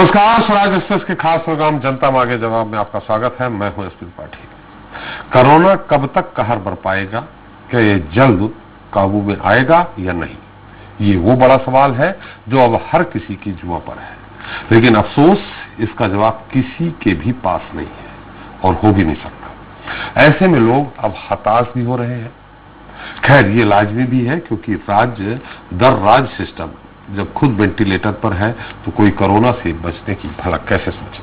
नमस्कार, स्वराज एक्सप्रेस के खास प्रोग्राम जनता मांगे जवाब में आपका स्वागत है। मैं हूं एसपी त्रिपाठी। कोरोना कब तक कहर बर पाएगा? क्या ये जल्द काबू में आएगा या नहीं? ये वो बड़ा सवाल है जो अब हर किसी की जुबां पर है, लेकिन अफसोस इसका जवाब किसी के भी पास नहीं है और हो भी नहीं सकता। ऐसे में लोग अब हताश भी हो रहे हैं। खैर, ये लाजमी भी है, क्योंकि राज्य दर राज्य सिस्टम जब खुद वेंटिलेटर पर है तो कोई कोरोना से बचने की भला कैसे सोचे।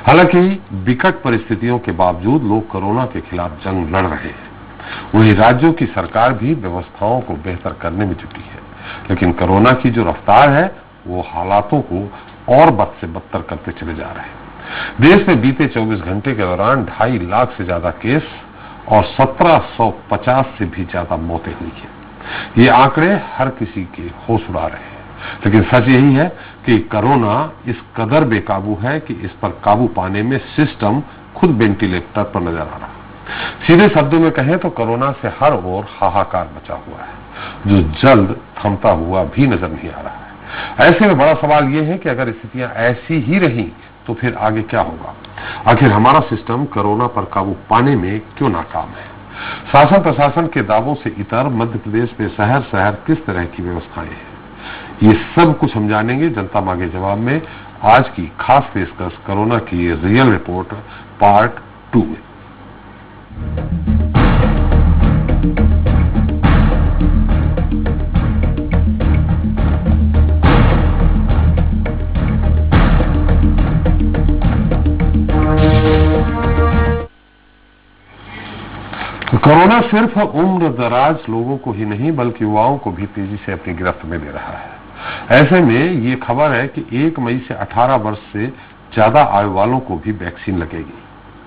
हालांकि विकट परिस्थितियों के बावजूद लोग कोरोना के खिलाफ जंग लड़ रहे हैं। वहीं राज्यों की सरकार भी व्यवस्थाओं को बेहतर करने में जुटी है, लेकिन कोरोना की जो रफ्तार है वो हालातों को और बद से बदतर करते चले जा रहे हैं। देश में बीते 24 घंटे के दौरान 2.5 लाख से ज्यादा केस और 1750 से भी ज्यादा मौतें हुई है। ये आंकड़े हर किसी के होश उड़ा रहे हैं, लेकिन सच यही है कि कोरोना इस कदर बेकाबू है कि इस पर काबू पाने में सिस्टम खुद वेंटिलेटर पर नजर आ रहा है। सीधे शब्दों में कहें तो कोरोना से हर ओर हाहाकार मचा हुआ है, जो जल्द थमता हुआ भी नजर नहीं आ रहा है। ऐसे में बड़ा सवाल यह है कि अगर स्थितियां ऐसी ही रही तो फिर आगे क्या होगा? आखिर हमारा सिस्टम कोरोना पर काबू पाने में क्यों नाकाम है? शासन प्रशासन के दावों से इतर मध्य प्रदेश में शहर शहर किस तरह की व्यवस्थाएं हैं, ये सब कुछ हम जानेंगे जनता मांगे जवाब में। आज की खास पेशकश कोरोना की रियल रिपोर्ट पार्ट 2 में। कोरोना सिर्फ उम्र दराज लोगों को ही नहीं बल्कि युवाओं को भी तेजी से अपनी गिरफ्त में ले रहा है। ऐसे में ये खबर है कि 1 मई से 18 वर्ष से ज्यादा आयु वालों को भी वैक्सीन लगेगी,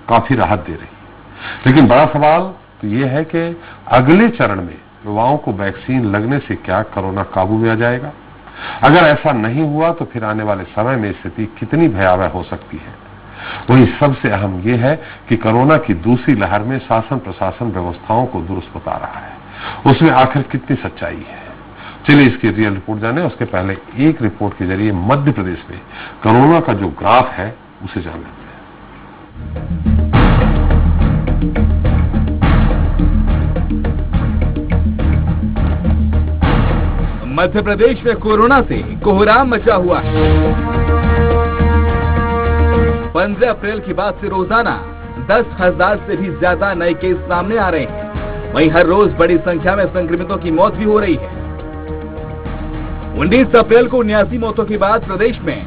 काफी राहत दे रही। लेकिन बड़ा सवाल तो ये है कि अगले चरण में युवाओं को वैक्सीन लगने से क्या कोरोना काबू में आ जाएगा? अगर ऐसा नहीं हुआ तो फिर आने वाले समय में स्थिति कितनी भयावह हो सकती है? वही सबसे अहम यह है कि कोरोना की दूसरी लहर में शासन प्रशासन व्यवस्थाओं को दुरुस्त बता रहा है, उसमें आखिर कितनी सच्चाई है? चलिए इसकी रियल रिपोर्ट जाने। उसके पहले एक रिपोर्ट के जरिए मध्य प्रदेश में कोरोना का जो ग्राफ है उसे जान लेते हैं। मध्य प्रदेश में कोरोना से कोहराम मचा हुआ है। 15 अप्रैल के बाद से रोजाना 10,000 से भी ज्यादा नए केस सामने आ रहे हैं। वहीं हर रोज बड़ी संख्या में संक्रमितों की मौत भी हो रही है। 19 अप्रैल को 79 मौतों के बाद प्रदेश में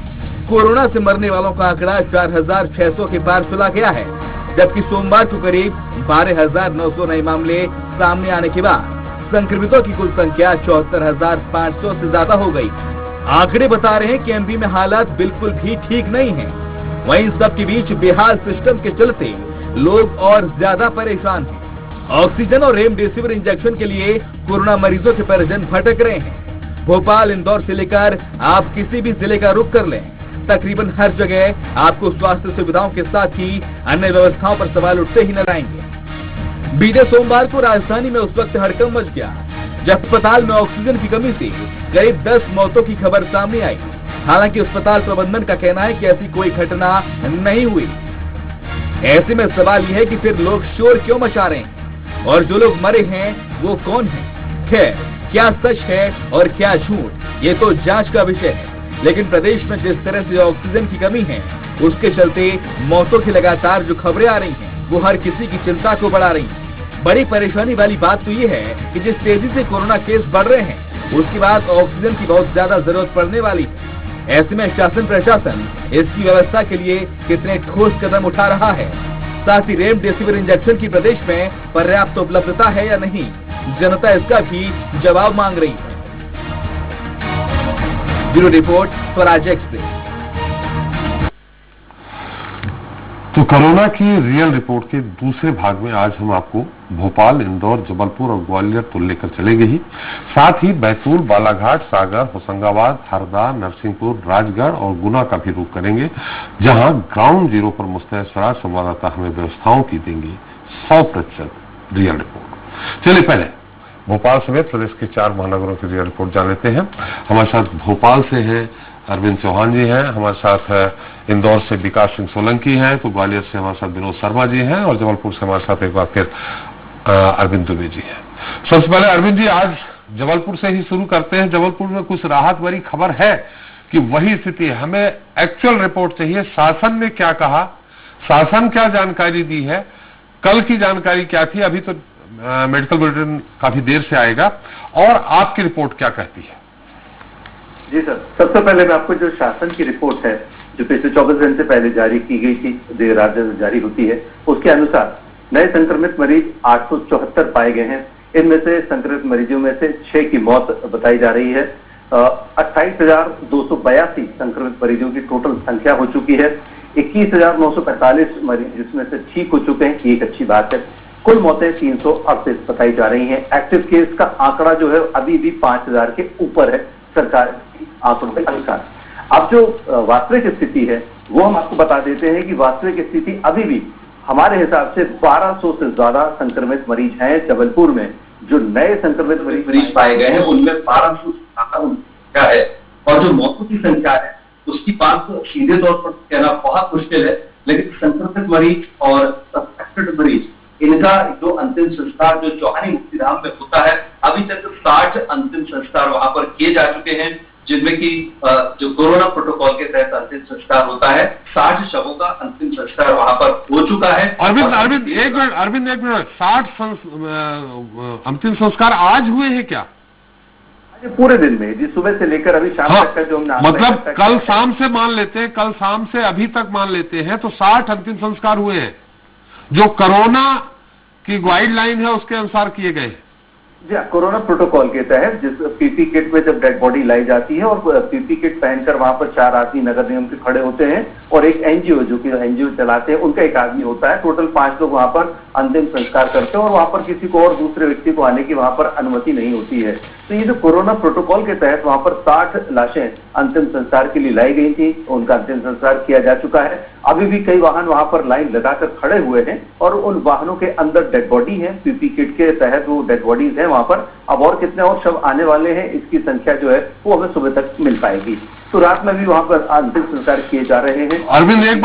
कोरोना से मरने वालों का आंकड़ा 4,600 के पार चला गया है, जबकि सोमवार को करीब 12,900 नए मामले सामने आने के बाद संक्रमितों की कुल संख्या 74,500 से ज्यादा हो गई। आंकड़े बता रहे हैं कि एमपी में हालात बिल्कुल भी ठीक नहीं है। वहीं सब के बीच बेहाल सिस्टम के चलते लोग और ज्यादा परेशान हैं। ऑक्सीजन और रेमडेसिविर इंजेक्शन के लिए कोरोना मरीजों के परिजन भटक रहे हैं। भोपाल, इंदौर से लेकर आप किसी भी जिले का रुख कर लें, तकरीबन हर जगह आपको स्वास्थ्य सुविधाओं के साथ ही अन्य व्यवस्थाओं पर सवाल उठते ही नजर आएंगे। बीते सोमवार को राजधानी में उस वक्त हड़कंप मच गया जब अस्पताल में ऑक्सीजन की कमी से करीब 10 मौतों की खबर सामने आई। हालांकि अस्पताल प्रबंधन का कहना है कि ऐसी कोई घटना नहीं हुई। ऐसे में सवाल यह है कि फिर लोग शोर क्यों मचा रहे हैं और जो लोग मरे हैं वो कौन है? खैर, क्या सच है और क्या झूठ, ये तो जांच का विषय है। लेकिन प्रदेश में जिस तरह से ऑक्सीजन की कमी है, उसके चलते मौतों की लगातार जो खबरें आ रही हैं, वो हर किसी की चिंता को बढ़ा रही हैं। बड़ी परेशानी वाली बात तो ये है कि जिस तेजी से कोरोना केस बढ़ रहे हैं, उसके बाद ऑक्सीजन की बहुत ज्यादा जरूरत पड़ने वाली है। ऐसे में शासन प्रशासन इसकी व्यवस्था के लिए कितने ठोस कदम उठा रहा है, साथ ही रेमडेसिविर इंजेक्शन की प्रदेश में पर्याप्त उपलब्धता है या नहीं, जनता इसका भी जवाब मांग रही है। Bureau report, Swaraj express. तो कोरोना की रियल रिपोर्ट के दूसरे भाग में आज हम आपको भोपाल, इंदौर, जबलपुर और ग्वालियर तो लेकर चलेंगे ही, साथ ही बैतूल, बालाघाट, सागर, होशंगाबाद, हरदा, नरसिंहपुर, राजगढ़ और गुना का भी रुख करेंगे, जहां ग्राउंड जीरो पर मुस्तैद स्वराज संवाददाता हमें व्यवस्थाओं की देंगे 100% रियल रिपोर्ट। चलिए पहले भोपाल समेत प्रदेश के 4 महानगरों की रियल रिपोर्ट जान लेते हैं। हमारे साथ भोपाल से हैं अरविंद चौहान जी हैं, हमारे साथ इंदौर से विकास सिंह सोलंकी हैं, तो ग्वालियर से हमारे साथ विनोद शर्मा जी हैं और जबलपुर से हमारे साथ एक बार फिर अरविंद दुबे जी हैं। सबसे पहले अरविंद जी, आज जबलपुर से ही शुरू करते हैं। जबलपुर में कुछ राहत भरी खबर है कि वही स्थिति है? हमें एक्चुअल रिपोर्ट चाहिए। शासन ने क्या कहा, शासन क्या जानकारी दी है, कल की जानकारी क्या थी? अभी तो मेडिकल बुलेटिन काफी देर से आएगा, और आपकी रिपोर्ट क्या कहती है? जी सर, सबसे पहले मैं आपको जो शासन की रिपोर्ट है जो पिछले 24 घंटे से पहले जारी की गई थी, देर रात जारी होती है, उसके अनुसार नए संक्रमित मरीज 874 पाए गए हैं। इनमें से संक्रमित मरीजों में से 6 की मौत बताई जा रही है। 28,282 संक्रमित मरीजों की टोटल संख्या हो चुकी है। 21,945 मरीज जिसमें से ठीक हो चुके हैं, एक अच्छी बात है। कुल मौतें 338 बताई जा रही हैं। एक्टिव केस का आंकड़ा जो है अभी भी 5,000 के ऊपर है सरकार की आंकड़ों के अनुसार। अब जो वास्तविक स्थिति है वो हम आपको बता देते हैं कि वास्तविक स्थिति अभी भी हमारे हिसाब से 1200 से ज्यादा संक्रमित मरीज हैं जबलपुर में। जो नए संक्रमित मरीज पाए गए हैं उनमें 1200 से ज्यादा संख्या है, और जो मौतों की संख्या है उसकी बात तो सीधे तौर पर कहना बहुत मुश्किल है, लेकिन संक्रमित मरीज और सस्पेक्टेड मरीज इनका जो अंतिम संस्कार जो चौहानी मुक्तिधाम में होता है, अभी तक 60 अंतिम संस्कार वहां पर किए जा चुके हैं, जिनमें कि जो कोरोना प्रोटोकॉल के तहत अंतिम संस्कार होता है, 60 शवों का अंतिम संस्कार वहां पर हो चुका है। अरविंद एक मिनट 60 अंतिम संस्कार आज हुए हैं क्या? पूरे दिन में जी, सुबह से लेकर अभी शाम तक का जो हमने मतलब कल शाम से मान लेते हैं, कल शाम से अभी तक मान लेते हैं, तो 60 अंतिम संस्कार हुए हैं जो कोरोना की गाइडलाइन है उसके अनुसार किए गए। जी, कोरोना प्रोटोकॉल के तहत जिस पीपी किट में जब डेड बॉडी लाई जाती है और पीपी किट पहनकर वहां पर 4 आदमी नगर निगम के खड़े होते हैं और एक एनजीओ जो कि एनजीओ चलाते हैं उनका एक आदमी होता है। टोटल 5 लोग वहां पर अंतिम संस्कार करते हैं और वहां पर किसी को और दूसरे व्यक्ति को आने की वहां पर अनुमति नहीं होती है। तो ये जो कोरोना प्रोटोकॉल के तहत वहां पर 60 लाशें अंतिम संस्कार के लिए लाई गई थी, उनका अंतिम संस्कार किया जा चुका है। अभी भी कई वाहन वहां पर लाइन लगाकर खड़े हुए हैं और उन वाहनों के अंदर डेड बॉडी है, पीपी किट के तहत वो डेड बॉडीज है वहां पर। अब और कितने और शव आने वाले हैं इसकी संख्या जो है वो हमें सुबह तक मिल पाएगी। तो रात में भी वहां पर अंतिम संस्कार किए जा रहे हैं। अरविंद, एक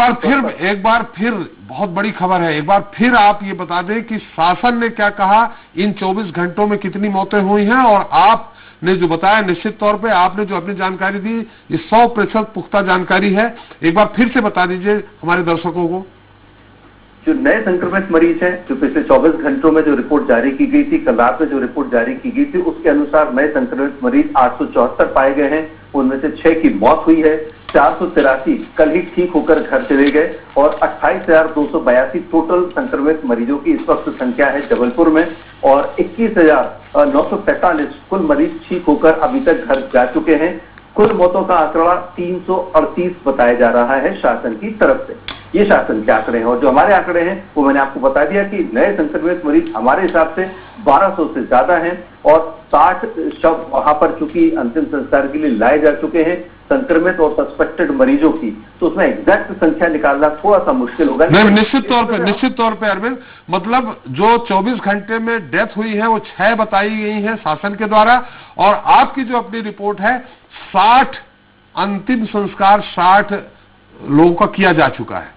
बार फिर बहुत बड़ी खबर है, एक बार फिर आप ये बता दें कि शासन ने क्या कहा, इन 24 घंटों में कितनी मौतें हुई हैं, और आपने जो बताया निश्चित तौर पे आपने जो अपनी जानकारी दी ये 100% पुख्ता जानकारी है। एक बार फिर से बता दीजिए हमारे दर्शकों को। जो नए संक्रमित मरीज हैं, जो पिछले 24 घंटों में जो रिपोर्ट जारी की गई थी, कल रात में जो रिपोर्ट जारी की गई थी, उसके अनुसार नए संक्रमित मरीज 874 पाए गए हैं। उनमें से 6 की मौत हुई है। 483 कल ही ठीक होकर घर चले गए और 28,282 टोटल संक्रमित मरीजों की इस वक्त संख्या है जबलपुर में, और 21,945 कुल मरीज ठीक होकर अभी तक घर जा चुके हैं। कुल मौतों का आंकड़ा 338 बताया जा रहा है शासन की तरफ से। ये शासन के आंकड़े हैं, और जो हमारे आंकड़े हैं वो मैंने आपको बता दिया कि नए संक्रमित मरीज हमारे हिसाब से 1200 से ज्यादा हैं और 60 शव वहां पर चूंकि अंतिम संस्कार के लिए लाए जा चुके हैं संक्रमित और सस्पेक्टेड मरीजों की, तो उसमें एग्जैक्ट संख्या निकालना थोड़ा सा मुश्किल होगा। नहीं, निश्चित तौर पे अरविंद, मतलब जो 24 घंटे में डेथ हुई है वो 6 बताई गई है शासन के द्वारा, और आपकी जो अपनी रिपोर्ट है 60 अंतिम संस्कार 60 लोगों का किया जा चुका है।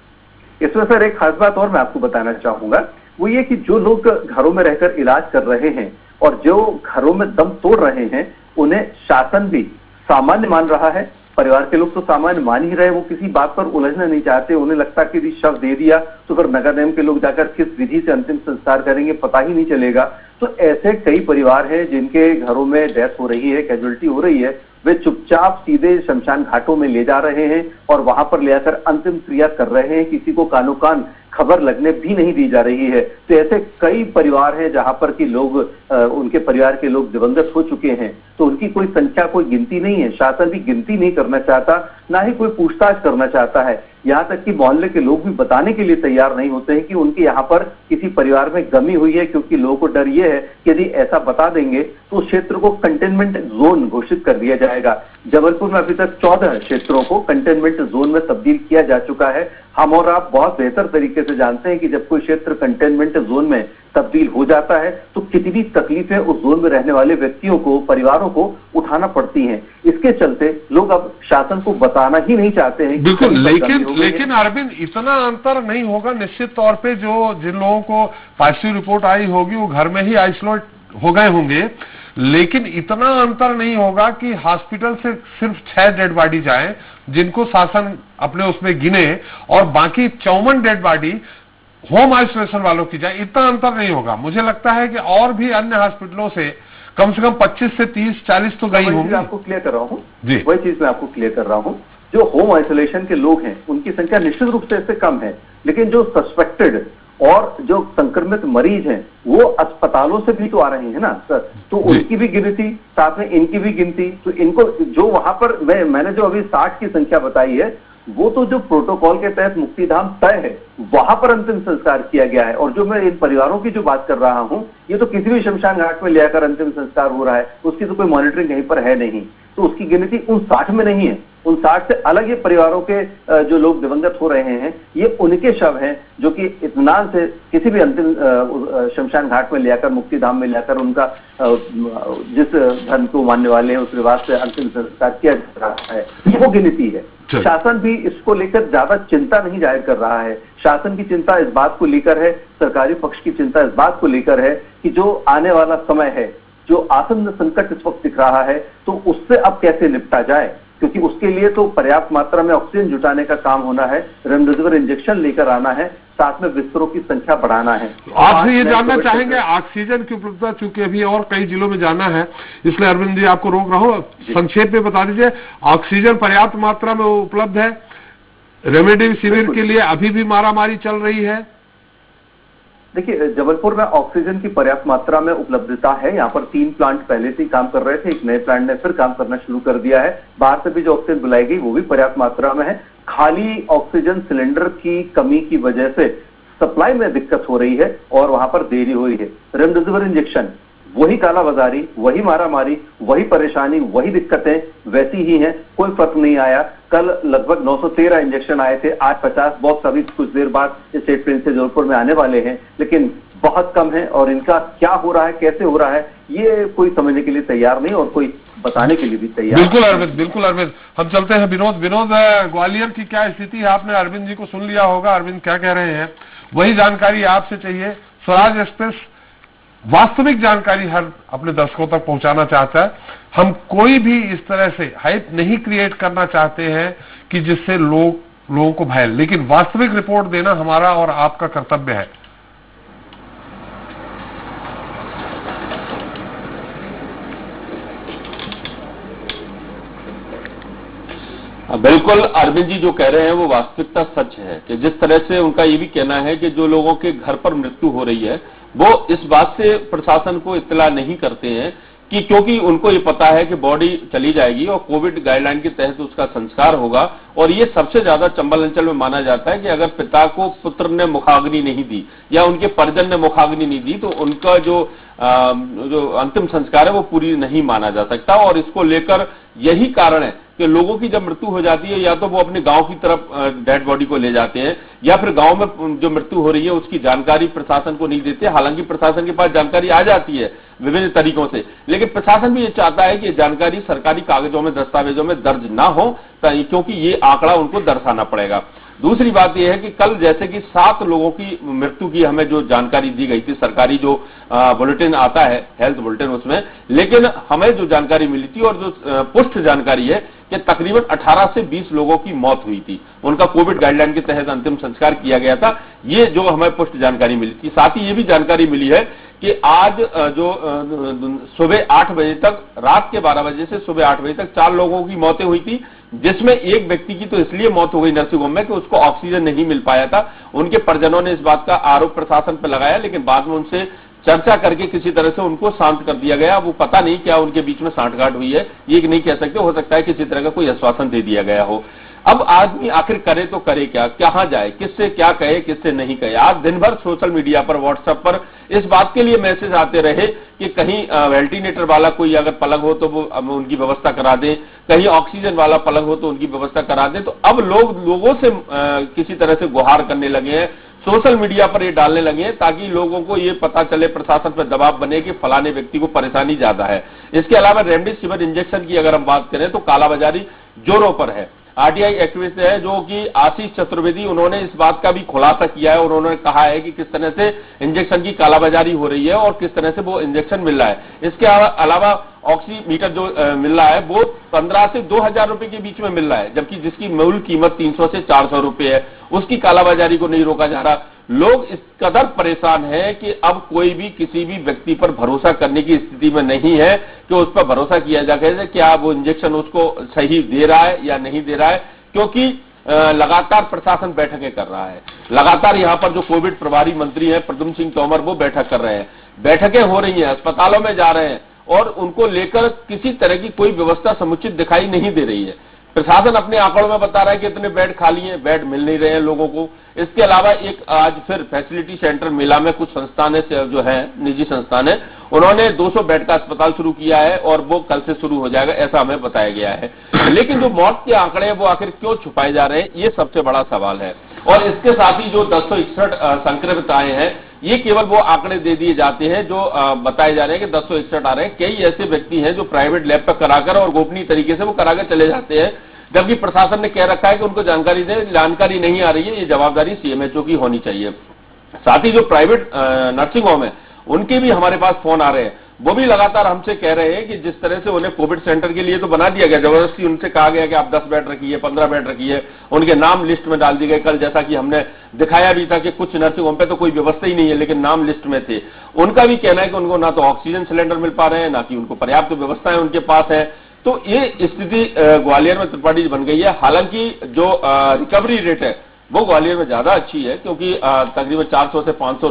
इसमें सर एक खास बात और मैं आपको बताना चाहूंगा, वो ये कि जो लोग घरों में रहकर इलाज कर रहे हैं और जो घरों में दम तोड़ रहे हैं उन्हें शासन भी सामान्य मान रहा है। परिवार के लोग तो सामान्य मान ही रहे, वो किसी बात पर उलझना नहीं चाहते। उन्हें लगता कि यदि शव दे दिया तो फिर नगर निगम के लोग जाकर किस विधि से अंतिम संस्कार करेंगे पता ही नहीं चलेगा। तो ऐसे कई परिवार हैं जिनके घरों में डेथ हो रही है, कैजुअलिटी हो रही है, वे चुपचाप सीधे शमशान घाटों में ले जा रहे हैं और वहां पर ले आकर अंतिम क्रिया कर रहे हैं। किसी को कानो कान खबर लगने भी नहीं दी जा रही है। तो ऐसे कई परिवार हैं जहां पर कि लोग उनके परिवार के लोग दिवंगत हो चुके हैं, तो उनकी कोई संख्या, कोई गिनती नहीं है। शासन भी गिनती नहीं करना चाहता, ना ही कोई पूछताछ करना चाहता है। यहाँ तक कि मोहल्ले के लोग भी बताने के लिए तैयार नहीं होते हैं कि उनके यहाँ पर किसी परिवार में गमी हुई है, क्योंकि लोगों को डर यह है कि यदि ऐसा बता देंगे तो उस क्षेत्र को कंटेनमेंट जोन घोषित कर दिया जाएगा। जबलपुर में अभी तक 14 क्षेत्रों को कंटेनमेंट जोन में तब्दील किया जा चुका है। हम और आप बहुत बेहतर तरीके तरीके से जानते हैं कि जब कोई क्षेत्र कंटेनमेंट जोन में तब्दील हो जाता है तो कितनी तकलीफें उस जोन में रहने वाले व्यक्तियों को, परिवारों को उठाना पड़ती हैं। इसके चलते लोग अब शासन को बताना ही नहीं चाहते हैं। बिल्कुल, लेकिन अरविंद इतना अंतर नहीं होगा निश्चित तौर पे। जिन लोगों को पॉजिटिव रिपोर्ट आई होगी वो घर में ही आइसोलेट हो गए होंगे, लेकिन इतना अंतर नहीं होगा कि हॉस्पिटल से सिर्फ 6 डेड बॉडी जाए जिनको शासन अपने उसमें गिने और बाकी 54 डेड बॉडी होम आइसोलेशन वालों की जाए। इतना अंतर नहीं होगा। मुझे लगता है कि और भी अन्य हॉस्पिटलों से कम 25 से 30-40 तो गई होंगी। आपको क्लियर कर रहा हूँ जी, वही चीज मैं आपको क्लियर कर रहा हूँ। जो होम आइसोलेशन के लोग हैं उनकी संख्या निश्चित रूप से इससे कम है, लेकिन जो सस्पेक्टेड और जो संक्रमित मरीज हैं वो अस्पतालों से भी तो आ रहे हैं ना सर, तो उनकी भी गिनती, साथ में इनकी भी गिनती। तो इनको जो वहां पर मैंने जो अभी 60 की संख्या बताई है वो तो जो प्रोटोकॉल के तहत मुक्तिधाम तय है वहां पर अंतिम संस्कार किया गया है। और जो मैं इन परिवारों की जो बात कर रहा हूं, ये तो किसी भी शमशान घाट में ले आकर अंतिम संस्कार हो रहा है, उसकी तो कोई मॉनिटरिंग कहीं पर है नहीं, तो उसकी गिनती उन 60 में नहीं है। उन 60 से अलग ये परिवारों के जो लोग दिवंगत हो रहे हैं, ये उनके शव हैं जो कि इत्मीनान से किसी भी अंतिम शमशान घाट में ले आकर, मुक्तिधाम में लेकर उनका जिस धर्म को मानने वाले हैं उस रिवाज से अंतिम संस्कार किया जा रहा है। वो गिनती है। शासन भी इसको लेकर ज्यादा चिंता नहीं जाहिर कर रहा है। शासन की चिंता इस बात को लेकर है, सरकारी पक्ष की चिंता इस बात को लेकर है कि जो आने वाला समय है, जो आसन्न संकट इस वक्त दिख रहा है, तो उससे अब कैसे निपटा जाए, क्योंकि उसके लिए तो पर्याप्त मात्रा में ऑक्सीजन जुटाने का काम होना है, रेमडेसिविर इंजेक्शन लेकर आना है, साथ में बिस्तरों की संख्या बढ़ाना है। आपसे ये जानना चाहेंगे ऑक्सीजन की उपलब्धता, चूंकि अभी और कई जिलों में जाना है, इसलिए अरविंद जी आपको रोक रहा हूं, संक्षेप में बता दीजिए ऑक्सीजन पर्याप्त मात्रा में उपलब्ध है? रेमडेसिविर के लिए अभी भी मारामारी चल रही है? देखिए, जबलपुर में ऑक्सीजन की पर्याप्त मात्रा में उपलब्धता है। यहाँ पर 3 प्लांट पहले से ही काम कर रहे थे, एक नए प्लांट ने फिर काम करना शुरू कर दिया है। बाहर से भी जो ऑक्सीजन बुलाई गई वो भी पर्याप्त मात्रा में है। खाली ऑक्सीजन सिलेंडर की कमी की वजह से सप्लाई में दिक्कत हो रही है और वहां पर देरी हुई है। रेमडेसिविर इंजेक्शन, वही कालाबाजारी, वही मारामारी, वही परेशानी, वही दिक्कतें वैसी ही हैं, कोई फर्क नहीं आया। कल लगभग 913 इंजेक्शन आए थे, आज 50 बॉक्स अभी कुछ देर बाद स्टेट प्रिंस से जबलपुर में आने वाले हैं, लेकिन बहुत कम है। और इनका क्या हो रहा है, कैसे हो रहा है, ये कोई समझने के लिए तैयार नहीं और कोई बताने के लिए भी तैयार। बिल्कुल अरविंद, बिल्कुल अरविंद। हम चलते हैं विनोद। ग्वालियर की क्या स्थिति है? आपने अरविंद जी को सुन लिया होगा, अरविंद क्या कह रहे हैं, वही जानकारी आपसे चाहिए। स्वराज एक्सप्रेस वास्तविक जानकारी हर अपने दर्शकों तक पहुंचाना चाहता है। हम कोई भी इस तरह से हाइप नहीं क्रिएट करना चाहते हैं कि जिससे लोगों को भय, लेकिन वास्तविक रिपोर्ट देना हमारा और आपका कर्तव्य है। बिल्कुल अरविंद जी जो कह रहे हैं वो वास्तविकता सच है कि जिस तरह से उनका ये भी कहना है कि जो लोगों के घर पर मृत्यु हो रही है वो इस बात से प्रशासन को इत्तला नहीं करते हैं कि क्योंकि उनको ये पता है कि बॉडी चली जाएगी और कोविड गाइडलाइन के तहत उसका संस्कार होगा। और ये सबसे ज्यादा चंबल अंचल में माना जाता है कि अगर पिता को पुत्र ने मुखाग्नि नहीं दी या उनके परिजन ने मुखाग्नि नहीं दी तो उनका जो अंतिम संस्कार है वो पूरी नहीं माना जा सकता। और इसको लेकर यही कारण है कि लोगों की जब मृत्यु हो जाती है या तो वो अपने गांव की तरफ डेड बॉडी को ले जाते हैं या फिर गांव में जो मृत्यु हो रही है उसकी जानकारी प्रशासन को नहीं देते। हालांकि प्रशासन के पास जानकारी आ जाती है विभिन्न तरीकों से, लेकिन प्रशासन भी ये चाहता है कि जानकारी सरकारी कागजों में, दस्तावेजों में दर्ज ना हो, क्योंकि ये आंकड़ा उनको दर्शाना पड़ेगा। दूसरी बात यह है कि कल जैसे कि 7 लोगों की मृत्यु की हमें जो जानकारी दी गई थी, सरकारी जो बुलेटिन आता है हेल्थ बुलेटिन उसमें, लेकिन हमें जो जानकारी मिली थी और जो पुष्ट जानकारी है कि तकरीबन 18 से 20 लोगों की मौत हुई थी, उनका कोविड गाइडलाइन के तहत अंतिम संस्कार किया गया था। ये जो हमें पुष्ट जानकारी मिली थी। साथ ही ये भी जानकारी मिली है कि आज जो सुबह 8 बजे तक, रात के 12 बजे से सुबह 8 बजे तक 4 लोगों की मौतें हुई थी, जिसमें एक व्यक्ति की तो इसलिए मौत हो गई नर्सिंग होम में कि उसको ऑक्सीजन नहीं मिल पाया था। उनके परिजनों ने इस बात का आरोप प्रशासन पर लगाया, लेकिन बाद में उनसे चर्चा करके किसी तरह से उनको शांत कर दिया गया। वो पता नहीं क्या उनके बीच में सांठगांठ हुई है, ये नहीं कह सकते, हो सकता है किसी तरह का कोई आश्वासन दे दिया गया हो। अब आदमी आखिर करे तो करे क्या, कहां जाए, किससे क्या कहे, किससे नहीं कहे। आज दिन भर सोशल मीडिया पर, व्हाट्सएप पर इस बात के लिए मैसेज आते रहे कि कहीं वेंटिलेटर वाला कोई अगर पलंग हो तो वो उनकी व्यवस्था करा दें, कहीं ऑक्सीजन वाला पलंग हो तो उनकी व्यवस्था करा दें। तो अब लोगों से किसी तरह से गुहार करने लगे हैं, सोशल मीडिया पर ये डालने लगे हैं ताकि लोगों को ये पता चले, प्रशासन पर दबाव बने कि फलाने व्यक्ति को परेशानी ज्यादा है। इसके अलावा रेमडेसिविर इंजेक्शन की अगर हम बात करें तो कालाबाजारी जोरों पर है। आरटीआई एक्टिविस्ट है जो कि आशीष चतुर्वेदी, उन्होंने इस बात का भी खुलासा किया है और उन्होंने कहा है कि किस तरह से इंजेक्शन की कालाबाजारी हो रही है और किस तरह से वो इंजेक्शन मिल रहा है। इसके अलावा ऑक्सीमीटर जो मिल रहा है वो 15 से 2000 रुपए के बीच में मिल रहा है, जबकि जिसकी मूल कीमत 300 से 400 रुपए है, उसकी कालाबाजारी को नहीं रोका जा रहा। लोग इस कदर परेशान हैं कि अब कोई भी किसी भी व्यक्ति पर भरोसा करने की स्थिति में नहीं है कि उस पर भरोसा किया जा सके क्या वो इंजेक्शन उसको सही दे रहा है या नहीं दे रहा है, क्योंकि लगातार प्रशासन बैठकें कर रहा है। लगातार यहां पर जो कोविड प्रभारी मंत्री हैं प्रद्युम्न सिंह तोमर, वो बैठक कर रहे हैं, बैठकें हो रही हैं, अस्पतालों में जा रहे हैं और उनको लेकर किसी तरह की कोई व्यवस्था समुचित दिखाई नहीं दे रही है। प्रशासन अपने आंकड़ों में बता रहा है कि इतने बेड खाली हैं, बेड मिल नहीं रहे हैं लोगों को। इसके अलावा एक आज फिर फैसिलिटी सेंटर मेला में कुछ संस्थान जो है निजी संस्थान है, उन्होंने 200 बेड का अस्पताल शुरू किया है और वो कल से शुरू हो जाएगा, ऐसा हमें बताया गया है। लेकिन जो मौत के आंकड़े हैं वो आखिर क्यों छुपाए जा रहे हैं, ये सबसे बड़ा सवाल है। और इसके साथ ही जो 1061 संक्रमित आए हैं, ये केवल वो आंकड़े दे दिए जाते हैं जो बताए जा रहे हैं कि 1061 आ रहे हैं। कई ऐसे व्यक्ति हैं जो प्राइवेट लैब पर कराकर और गोपनीय तरीके से वो कराकर चले जाते हैं, जबकि प्रशासन ने कह रखा है कि उनको जानकारी नहीं आ रही है, ये जवाबदारी सीएमएचओ की होनी चाहिए। साथ ही जो प्राइवेट नर्सिंग होम है उनके भी हमारे पास फोन आ रहे हैं, वो भी लगातार हमसे कह रहे हैं कि जिस तरह से उन्हें कोविड सेंटर के लिए तो बना दिया गया, जबरदस्ती उनसे कहा गया कि आप 10 बेड रखिए, 15 बेड रखिए, उनके नाम लिस्ट में डाल दिए गए। कल जैसा कि हमने दिखाया भी था कि कुछ नर्सिंग होम पे तो कोई व्यवस्था ही नहीं है लेकिन नाम लिस्ट में थे। उनका भी कहना है कि उनको ना तो ऑक्सीजन सिलेंडर मिल पा रहे हैं, ना कि उनको पर्याप्त व्यवस्थाएं उनके पास है। तो ये स्थिति ग्वालियर में त्रिपाठी बन गई है। हालांकि जो रिकवरी रेट है वो ग्वालियर में ज्यादा अच्छी है, क्योंकि तकरीबन 400 से 500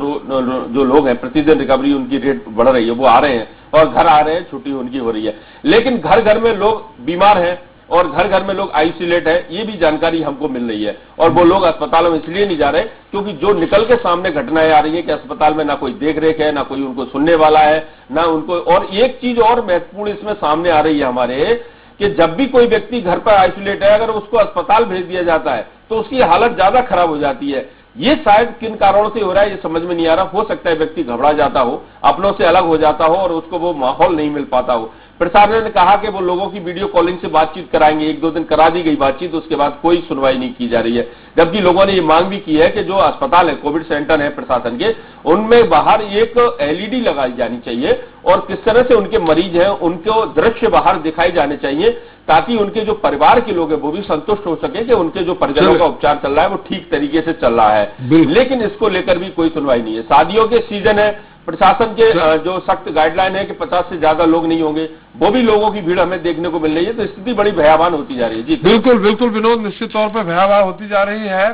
जो लोग हैं प्रतिदिन रिकवरी उनकी रेट बढ़ रही है, वो आ रहे हैं और घर आ रहे हैं, छुट्टी उनकी हो रही है। लेकिन घर घर में लोग बीमार हैं और घर घर में लोग आइसोलेट है, ये भी जानकारी हमको मिल रही है। और वो लोग अस्पतालों में इसलिए नहीं जा रहे क्योंकि जो निकल के सामने घटनाएं आ रही है कि अस्पताल में ना कोई देख रेख है, ना कोई उनको सुनने वाला है, ना उनको। और एक चीज और महत्वपूर्ण इसमें सामने आ रही है हमारे, कि जब भी कोई व्यक्ति घर पर आइसोलेट है, अगर उसको अस्पताल भेज दिया जाता है तो उसकी हालत ज्यादा खराब हो जाती है। ये शायद किन कारणों से हो रहा है ये समझ में नहीं आ रहा। हो सकता है व्यक्ति घबरा जाता हो, अपनों से अलग हो जाता हो और उसको वो माहौल नहीं मिल पाता हो। प्रशासन ने कहा कि वो लोगों की वीडियो कॉलिंग से बातचीत कराएंगे, 1-2 दिन करा दी गई बातचीत, उसके बाद कोई सुनवाई नहीं की जा रही है। जबकि लोगों ने ये मांग भी की है कि जो अस्पताल है, कोविड सेंटर है प्रशासन के, उनमें बाहर एक एलईडी लगाई जानी चाहिए और किस तरह से उनके मरीज हैं उनको दृश्य बाहर दिखाई जाने चाहिए, ताकि उनके जो परिवार के लोग हैं वो भी संतुष्ट हो सके कि उनके जो परिजनों का उपचार चल रहा है वो ठीक तरीके से चल रहा है। लेकिन इसको लेकर भी कोई सुनवाई नहीं है। शादियों के सीजन है, प्रशासन के जो सख्त गाइडलाइन है कि 50 से ज्यादा लोग नहीं होंगे, वो भी लोगों की भीड़ हमें देखने को मिल रही है। तो स्थिति बड़ी भयावह होती जा रही है। जी बिल्कुल बिल्कुल विनोद, निश्चित तौर पर भयावह होती जा रही है।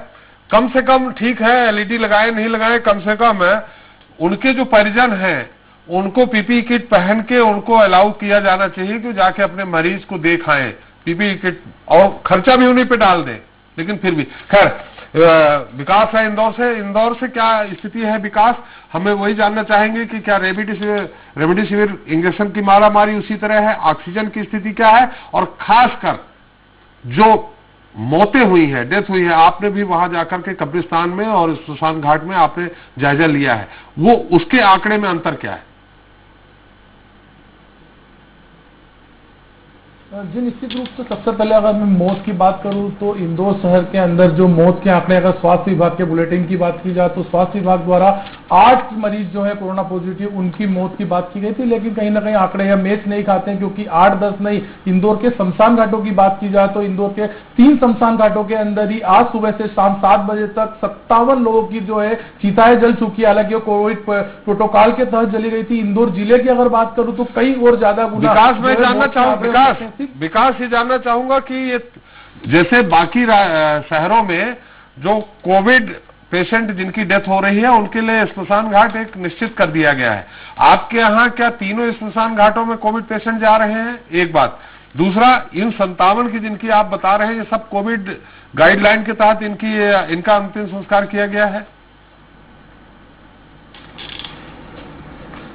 कम से कम ठीक है एलईडी लगाए नहीं लगाए, कम से कम उनके जो परिजन हैं उनको पीपीई किट पहन के उनको अलाउ किया जाना चाहिए कि जाके अपने मरीज को देखाएं, पीपीई किट, और खर्चा भी उन्हीं पे डाल दें। लेकिन फिर भी खैर, विकास है इंदौर से क्या स्थिति है विकास? हमें वही जानना चाहेंगे कि क्या रेमडेसिविर इंजेक्शन की मारामारी उसी तरह है, ऑक्सीजन की स्थिति क्या है, और खासकर जो मौतें हुई हैं, डेथ हुई है, आपने भी वहां जाकर के कब्रिस्तान में और सुसान घाट में आपने जायजा लिया है, वो उसके आंकड़े में अंतर क्या है? जी निश्चित रूप से सबसे पहले अगर मैं मौत की बात करूं तो इंदौर शहर के अंदर जो मौत के आंकड़े, अगर स्वास्थ्य विभाग के बुलेटिन की बात की जाए तो स्वास्थ्य विभाग द्वारा 8 मरीज जो है कोरोना पॉजिटिव, उनकी मौत की बात की गई थी। लेकिन कहीं ना कहीं आंकड़े यह मैच नहीं खाते हैं, क्योंकि 8-10 नहीं, इंदौर के शमशान घाटों की बात की जाए तो इंदौर के 3 शमशान घाटों के अंदर ही आज सुबह से शाम 7 बजे तक 57 लोगों की जो है चिताएं जल चुकी है। हालांकि वो कोविड प्रोटोकॉल के तहत जली गई थी। इंदौर जिले की अगर बात करूं तो कई और ज्यादा गुना। विकास, मैं जानना चाहूंगा विकास ये जानना चाहूंगा कि ये जैसे बाकी शहरों में जो कोविड पेशेंट जिनकी डेथ हो रही है उनके लिए स्मशान घाट एक निश्चित कर दिया गया है, आपके यहाँ क्या तीनों स्मशान घाटों में कोविड पेशेंट जा रहे हैं? एक बात। दूसरा, इन 57 की जिनकी आप बता रहे हैं, ये सब कोविड गाइडलाइन के तहत इनका अंतिम संस्कार किया गया है?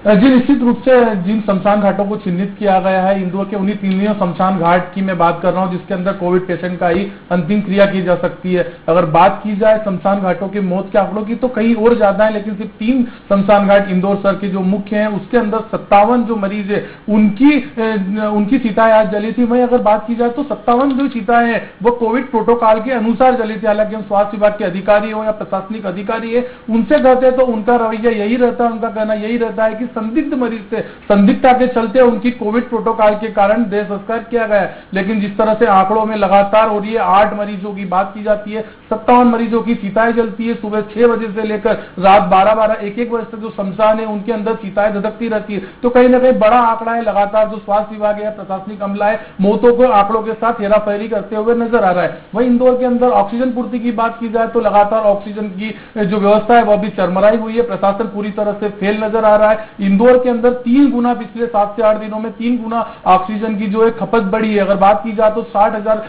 जी निश्चित रूप से जिन शमशान घाटों को चिन्हित किया गया है, इंदौर के उन्हीं तीनों शमशान घाट की मैं बात कर रहा हूं जिसके अंदर कोविड पेशेंट का ही अंतिम क्रिया की जा सकती है। अगर बात की जाए शमशान घाटों के मौत के आंकड़ों की तो कहीं और ज्यादा है, लेकिन सिर्फ 3 शमशान घाट इंदौर शहर के जो मुख्य हैं उसके अंदर 57 जो मरीज है उनकी चिताएं आज जली थी। वहीं अगर बात की जाए तो 57 जो चिताएं हैं वो कोविड प्रोटोकॉल के अनुसार जली थी। हालांकि हम स्वास्थ्य विभाग के अधिकारी हो या प्रशासनिक अधिकारी है उनसे कहते हैं तो उनका रवैया यही रहता है, उनका कहना यही रहता है कि संदिग्ध मरीज से संदिग्धता के चलते उनकी कोविड प्रोटोकॉल के कारण देह संस्कार किया गया है। लेकिन जिस तरह से आंकड़ों में लगातार हो रही है, 8 मरीजों की बात की जाती है, 57 मरीजों की चिताएं जलती है, सुबह 6 बजे से लेकर रात 12-12, 1-1 बजे तक जो शमशान है उनके अंदर चिताएं धधकती रहती है। तो कहीं ना कहीं बड़ा आंकड़ा है, लगातार जो स्वास्थ्य विभाग है, प्रशासनिक अमला है, मौतों को आंकड़ों के साथ हेराफेरी करते हुए नजर आ रहा है। वहीं इंदौर के अंदर ऑक्सीजन पूर्ति की बात की जाए तो लगातार ऑक्सीजन की जो व्यवस्था है वह भी चरमराई हुई है। प्रशासन पूरी तरह से फेल नजर आ रहा है। इंदौर के अंदर 3 गुना पिछले 7 से 8 दिनों में 3 गुना ऑक्सीजन की जो है खपत बढ़ी है। अगर बात की जाए तो 60,000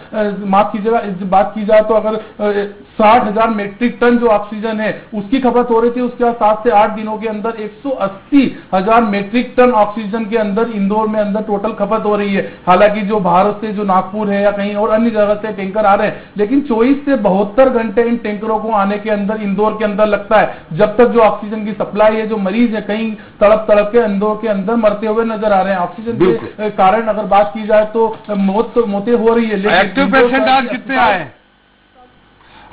माफ कीजिएगा, बात की जाए तो अगर 60,000 मेट्रिक टन जो ऑक्सीजन है उसकी खपत हो रही थी, उसके बाद 7 से 8 दिनों के अंदर 180,000 मेट्रिक टन ऑक्सीजन के अंदर इंदौर में अंदर टोटल खपत हो रही है। हालांकि जो भारत से जो नागपुर है या कहीं और अन्य जगह से टैंकर आ रहे हैं, लेकिन 24 से 72 घंटे इन टैंकरों को आने के अंदर इंदौर के अंदर लगता है। जब तक जो ऑक्सीजन की सप्लाई है, जो मरीज है कहीं तड़प के इंदौर के अंदर मरते हुए नजर आ रहे हैं। ऑक्सीजन के कारण अगर बात की जाए तो मौतें हो रही है। लेकिन एक्टिव पेशेंट आज कितने आए?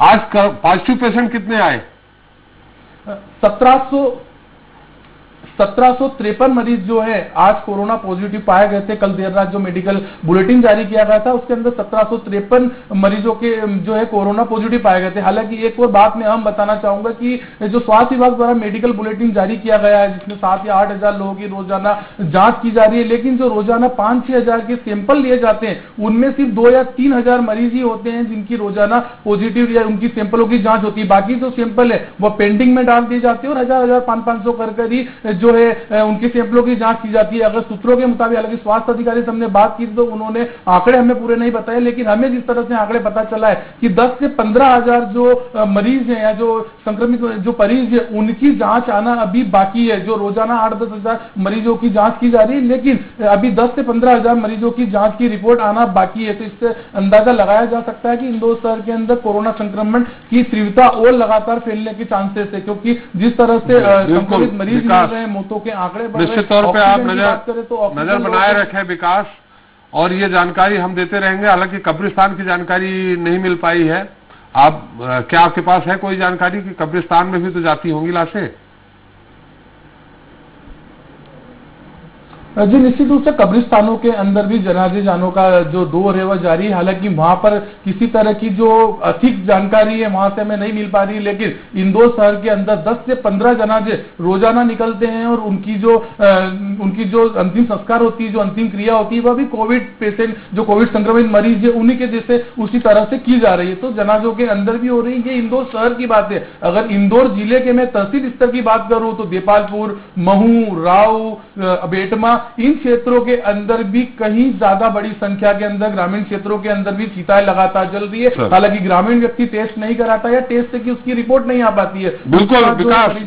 आज पॉजिटिव पेशेंट कितने आए? 1753 मरीज जो है आज कोरोना पॉजिटिव पाए गए थे। कल देर रात जो मेडिकल बुलेटिन जारी किया गया था उसके अंदर 1753 मरीजों के जो है कोरोना पॉजिटिव पाए गए थे। हालांकि एक और बात मैं हम बताना चाहूंगा कि जो स्वास्थ्य विभाग द्वारा मेडिकल बुलेटिन जारी किया गया है जिसमें 7 या 8 हजार लोगों की रोजाना जांच की जा रही है, लेकिन जो रोजाना 5-6 हजार के सैंपल लिए जाते हैं उनमें सिर्फ 2 या 3 हजार मरीज ही होते हैं जिनकी रोजाना पॉजिटिव या उनकी सैंपलों की जांच होती है। बाकी जो सैंपल है वो पेंडिंग में डाल दिए जाते हैं और 1000-1000, 500-500 कर ही जो है उनके सैंपलों की जांच की जाती है। अगर सूत्रों के मुताबिक, हालांकि स्वास्थ्य अधिकारी से हमने बात की तो उन्होंने आंकड़े हमें पूरे नहीं बताए, लेकिन हमें जिस तरह से आंकड़े पता चला है कि 10 से 15 हजार जो मरीज हैं या जो संक्रमित जो मरीज है उनकी जांच आना अभी बाकी है। जो रोजाना 8-10 हजार मरीजों की जांच की जा रही है, लेकिन अभी 10 से 15 हजार मरीजों की जांच की रिपोर्ट आना बाकी है। तो इससे अंदाजा लगाया जा सकता है कि इंदौर शहर के अंदर कोरोना संक्रमण की तीव्रता और लगातार फैलने के चांसेस है, क्योंकि जिस तरह से संक्रमित मरीज मिल रहे हैं, मौतों के आंकड़े बढ़ रहे हैं। निश्चित तौर पे आप नजर बनाए रखें विकास, और ये जानकारी हम देते रहेंगे। हालांकि कब्रिस्तान की जानकारी नहीं मिल पाई है। आप क्या आपके पास है कोई जानकारी कि कब्रिस्तान में भी तो जाती होंगी लाशें? जी निश्चित रूप से कब्रिस्तानों के अंदर भी जनाजे जानों का जो दौर है वह जारी है। हालांकि वहां पर किसी तरह की जो अधिक जानकारी है वहां से हमें नहीं मिल पा रही, लेकिन इंदौर शहर के अंदर 10 से 15 जनाजे रोजाना निकलते हैं और उनकी जो अंतिम संस्कार होती है, जो अंतिम क्रिया होती है, वह भी कोविड पेशेंट जो कोविड संक्रमित मरीज है उन्हीं के जैसे उसी तरह से की जा रही है। तो जनाजों के अंदर भी हो रही है। ये इंदौर शहर की बात है। अगर इंदौर जिले के मैं तहसील स्तर की बात करूं तो देपालपुर, महू, राऊ, बेटमा, इन क्षेत्रों के अंदर भी कहीं ज्यादा बड़ी संख्या के अंदर ग्रामीण क्षेत्रों के अंदर भी चिताएं लगातार जल रही है। हालांकि ग्रामीण व्यक्ति टेस्ट नहीं कराता या टेस्ट से कि उसकी रिपोर्ट नहीं आ पाती है। बिल्कुल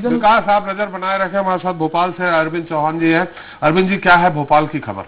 विकास आप नजर बनाए रखें। हमारे साथ भोपाल से अरविंद चौहान जी हैं। अरविंद जी, क्या है भोपाल की खबर?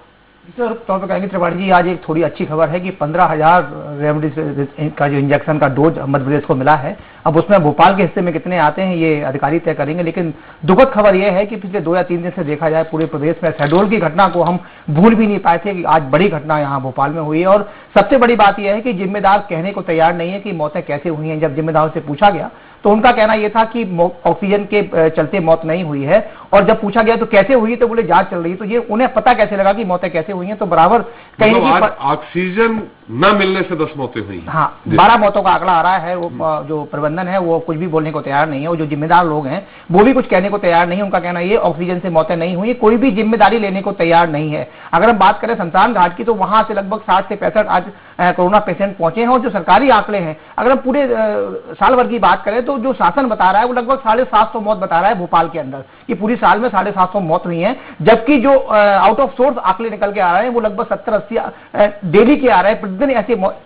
सर तौर पर कहेंगे त्रिपाठी जी, आज एक थोड़ी अच्छी खबर है कि 15,000 रेमडेसिविर का जो इंजेक्शन का डोज मध्य प्रदेश को मिला है। अब उसमें भोपाल के हिस्से में कितने आते हैं ये अधिकारी तय करेंगे, लेकिन दुखद खबर यह है कि पिछले 2 या 3 दिन से देखा जाए पूरे प्रदेश में शहडोल की घटना को हम भूल भी नहीं पाए थे कि आज बड़ी घटना यहाँ भोपाल में हुई है। और सबसे बड़ी बात यह है कि जिम्मेदार कहने को तैयार नहीं है कि मौतें कैसे हुई हैं। जब जिम्मेदारों से पूछा गया तो उनका कहना यह था कि ऑक्सीजन के चलते मौत नहीं हुई है, और जब पूछा गया तो कैसे हुई तो बोले जांच चल रही है। तो ये उन्हें पता कैसे लगा कि मौतें कैसे हुई हैं? तो बराबर कहीं ऑक्सीजन न मिलने से 10 मौतें हुई। हाँ, 12 मौतों का आंकड़ा आ रहा है। वो जो प्रबंधन है वो कुछ भी बोलने को तैयार नहीं है, और जो जिम्मेदार लोग हैं वो भी कुछ कहने को तैयार नहीं है। उनका कहना ये ऑक्सीजन से मौतें नहीं हुई, कोई भी जिम्मेदारी लेने को तैयार नहीं है। अगर हम बात करें शमशान घाट की तो वहां से लगभग 60 से 65 आज कोरोना पेशेंट पहुंचे हैं, और जो सरकारी आंकड़े हैं अगर हम पूरे साल भर की बात करें तो तो जो शासन बता रहा है वो लगभग 750 मौत बता रहा है भोपाल के अंदर, कि पूरी साल में 750 मौत हुई हैं, जबकि जो आउट ऑफ सोर्स आंकड़े निकल के आ रहे हैं वो लगभग 70-80 डेली के आ रहे हैं, प्रतिदिन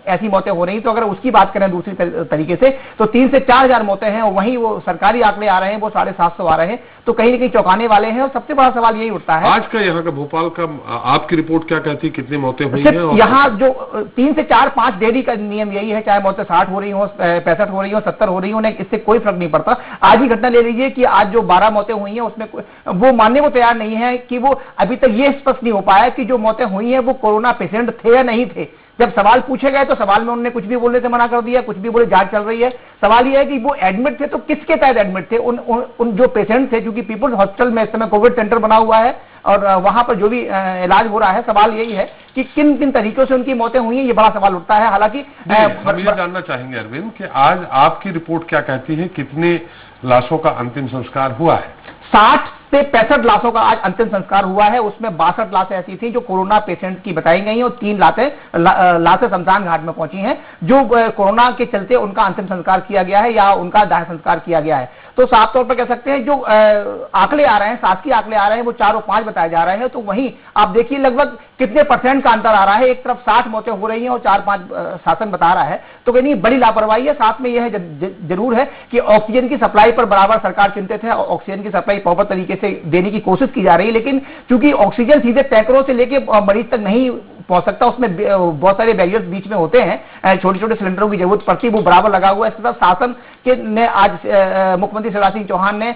ऐसी मौतें हो रही। तो अगर उसकी बात करें दूसरी तरीके से तो 3 से 4 हजार मौतें हैं, और वहीं वो सरकारी आंकड़े आ रहे हैं वो 750 आ रहे हैं, तो कहीं ना कहीं चौंकाने वाले हैं। और सबसे बड़ा सवाल यही उठता है आज का यहाँ का भोपाल का आपकी रिपोर्ट क्या कहती है, कितनी मौतें हुई हैं? यहाँ जो 3 से 4-5 डेली का नियम यही है, चाहे मौतें 60 हो रही हो, 65 हो रही हो, 70 हो रही हो, इससे कोई फर्क नहीं पड़ता। आज ही घटना ले लीजिए कि आज जो 12 मौतें हुई हैं उसमें वो मानने को तैयार नहीं है कि वो अभी तक ये स्पष्ट नहीं हो पाया कि जो मौतें हुई हैं वो कोरोना पेशेंट थे या नहीं थे। जब सवाल पूछे गए तो सवाल में उन्होंने कुछ भी बोलने से मना कर दिया, कुछ भी बोले जांच चल रही है। सवाल यह है कि वो एडमिट थे तो किसके तहत एडमिट थे? उन जो पेशेंट थे, क्योंकि पीपुल्स हॉस्पिटल में इस समय कोविड सेंटर बना हुआ है और वहां पर जो भी इलाज हो रहा है, सवाल यही है कि किन किन तरीकों से उनकी मौतें हुई हैं, ये बड़ा सवाल उठता है। हालांकि हम ये जानना चाहेंगे अरविंद कि आज आपकी रिपोर्ट क्या कहती है, कितने लाशों का अंतिम संस्कार हुआ है? 60 से 65 लाशों का आज अंतिम संस्कार हुआ है। उसमें 62 लाशें ऐसी थी जो कोरोना पेशेंट की बताई गई और 3 लाशें शमशान घाट में पहुंची हैं जो कोरोना के चलते उनका अंतिम संस्कार किया गया है या उनका दाह संस्कार किया गया है। तो साफ तौर पर कह सकते हैं जो आंकड़े आ रहे हैं, शासकीय आंकड़े आ रहे हैं, वो 4 और 5 बताए जा रहे हैं। तो वहीं आप देखिए लगभग कितने % का अंतर आ रहा है। एक तरफ 60 मौतें हो रही हैं और 4-5 शासन बता रहा है, तो कहीं बड़ी लापरवाही है। साथ में यह जरूर है कि ऑक्सीजन की सप्लाई पर बराबर सरकार चिंतित है, ऑक्सीजन की सप्लाई प्रॉपर तरीके से देने की कोशिश की जा रही है, लेकिन चूंकि ऑक्सीजन सीधे टैंकरों से लेके मरीज तक नहीं पहुंच सकता, उसमें बहुत सारे बैरियर्स बीच में होते हैं, छोटे छोटे सिलेंडरों की जरूरत पड़ती है, वो बराबर लगा हुआ है। इसके साथ शासन के ने आज मुख्यमंत्री शिवराज सिंह चौहान ने